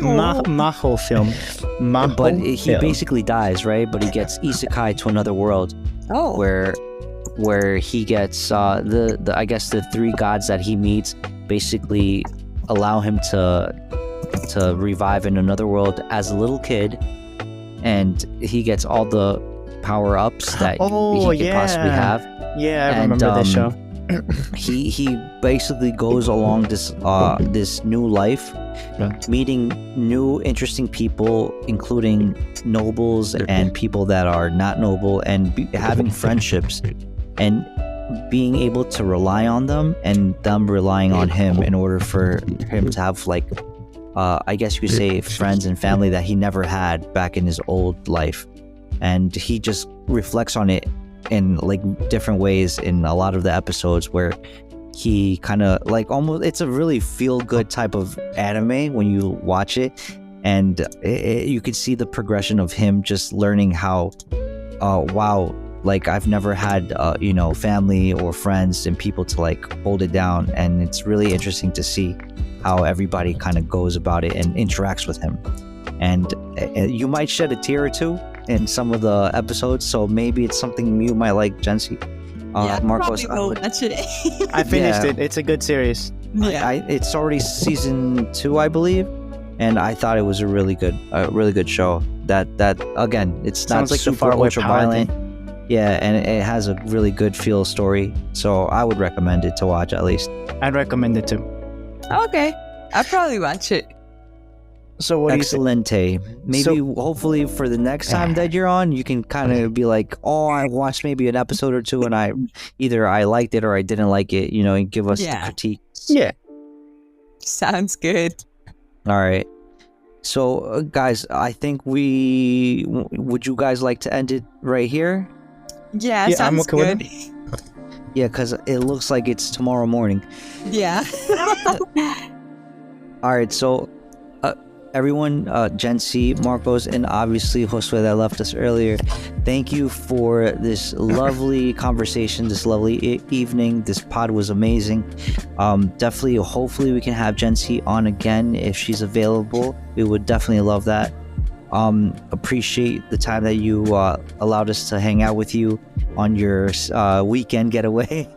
Maho film. Maho But he film. basically dies, right? But he gets isekai to another world Oh. where he gets the I guess the three gods that he meets basically allow him to revive in another world as a little kid, and he gets all the power ups that he could possibly have. Yeah, I And, remember this show. He basically goes along this new life, meeting new interesting people, including nobles and people that are not noble, and having friendships and being able to rely on them and them relying on him in order for him to have like I guess you could say friends and family that he never had back in his old life. And he just reflects on it in like different ways in a lot of the episodes, where he kind of like almost, it's a really feel good type of anime when you watch it, and you can see the progression of him just learning how wow, like I've never had family or friends and people to like hold it down, and it's really interesting to see how everybody kind of goes about it and interacts with him. And you might shed a tear or two in some of the episodes, so maybe it's something you might like, Jensy. Marcos, That's it. I finished it. It's a good series. Yeah. It's already season 2, I believe, and I thought it was a really good show. That again, it's Sounds not like the super Faraway ultra Power violent. Yeah, and it has a really good feel story, so I would recommend it to watch at least. I'd recommend it too. Okay. I'll probably watch it. So what do you think? Excelente. Maybe hopefully for the next time that you're on, you can kind of be like, oh, I watched maybe an episode or two, and I liked it or I didn't like it, and give us the critique. Yeah. Sounds good. All right. So guys, I think would you guys like to end it right here? Yeah, I'm sounds okay with good. Yeah, because it looks like it's tomorrow morning. Yeah. All right, so everyone, Jensy, Marcos, and obviously Josue that left us earlier, thank you for this lovely conversation, this lovely evening. This pod was amazing. Definitely, hopefully we can have Jensy on again if she's available. We would definitely love that. Appreciate the time that you allowed us to hang out with you on your weekend getaway.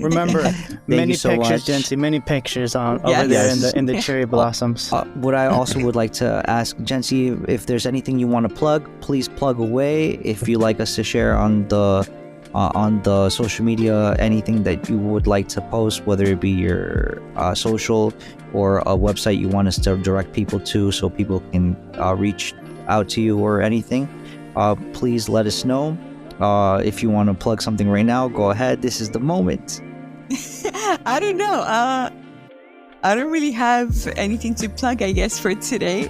Remember, many so pictures, much. Jensy, many pictures on Yes. over there Yes. in the cherry blossoms. What I also would like to ask Jensy, if there's anything you want to plug, please plug away. If you like us to share on the social media, anything that you would like to post, whether it be your social or a website you want us to direct people to, so people can reach out to you or anything, please let us know. If you want to plug something right now, go ahead. This is the moment. I don't know. I don't really have anything to plug, I guess, for today.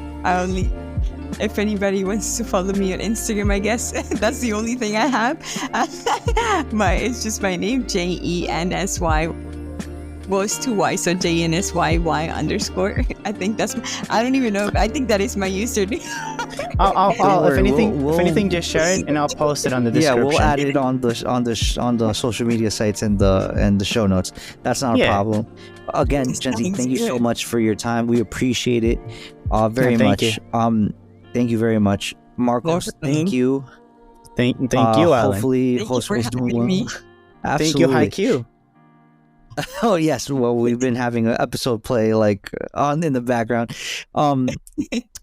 If anybody wants to follow me on Instagram, I guess that's the only thing I have. It's just my name, JENSY. Well, it's 2 Y, so JNSYY_. I think I don't even know. I think that is my username. I'll worry, if anything, just share it and I'll post it on the Yeah, description. we'll add it on the social media sites and the show notes. That's not a problem. Again, Jensy, thank you so much for your time. We appreciate it very thank much. you. Thank you very much, Marcos. Thank you. Thank you, Alan. Hopefully, Thank you for Josue's doing having well. me. Thank you, Absolutely. HiQ. Oh yes, well we've been having an episode play like on in the background.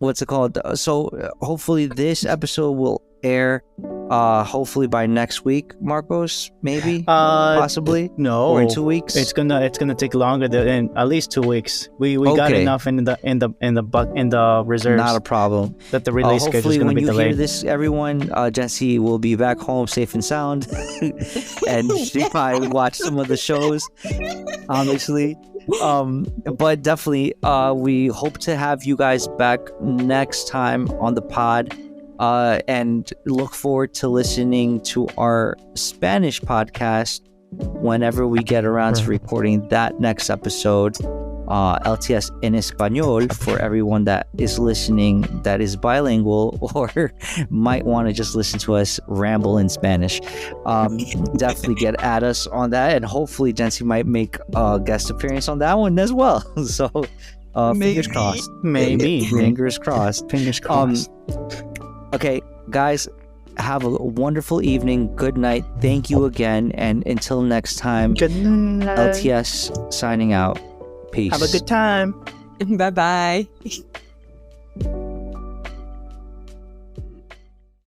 What's it called? So hopefully this episode will air hopefully by next week, Marcos, maybe possibly No, or in 2 weeks. It's gonna take longer than at least 2 weeks. We got Okay. enough in the reserves. Not a problem. That the release schedule is Hopefully gonna when be you delayed. hear this, everyone, Jensy will be back home safe and sound, and she might watch some of the shows, honestly. But definitely, we hope to have you guys back next time on the pod, and look forward to listening to our Spanish podcast whenever we get around to recording that next episode. LTS en Español for everyone that is listening that is bilingual or might want to just listen to us ramble in Spanish. Definitely get at us on that, and hopefully Jensy might make a guest appearance on that one as well. So fingers crossed. Maybe. Fingers crossed. Fingers crossed. Okay, guys, have a wonderful evening. Good night. Thank you again, and until next time, Good night. LTS signing out. Peace. Have a good time. Bye bye.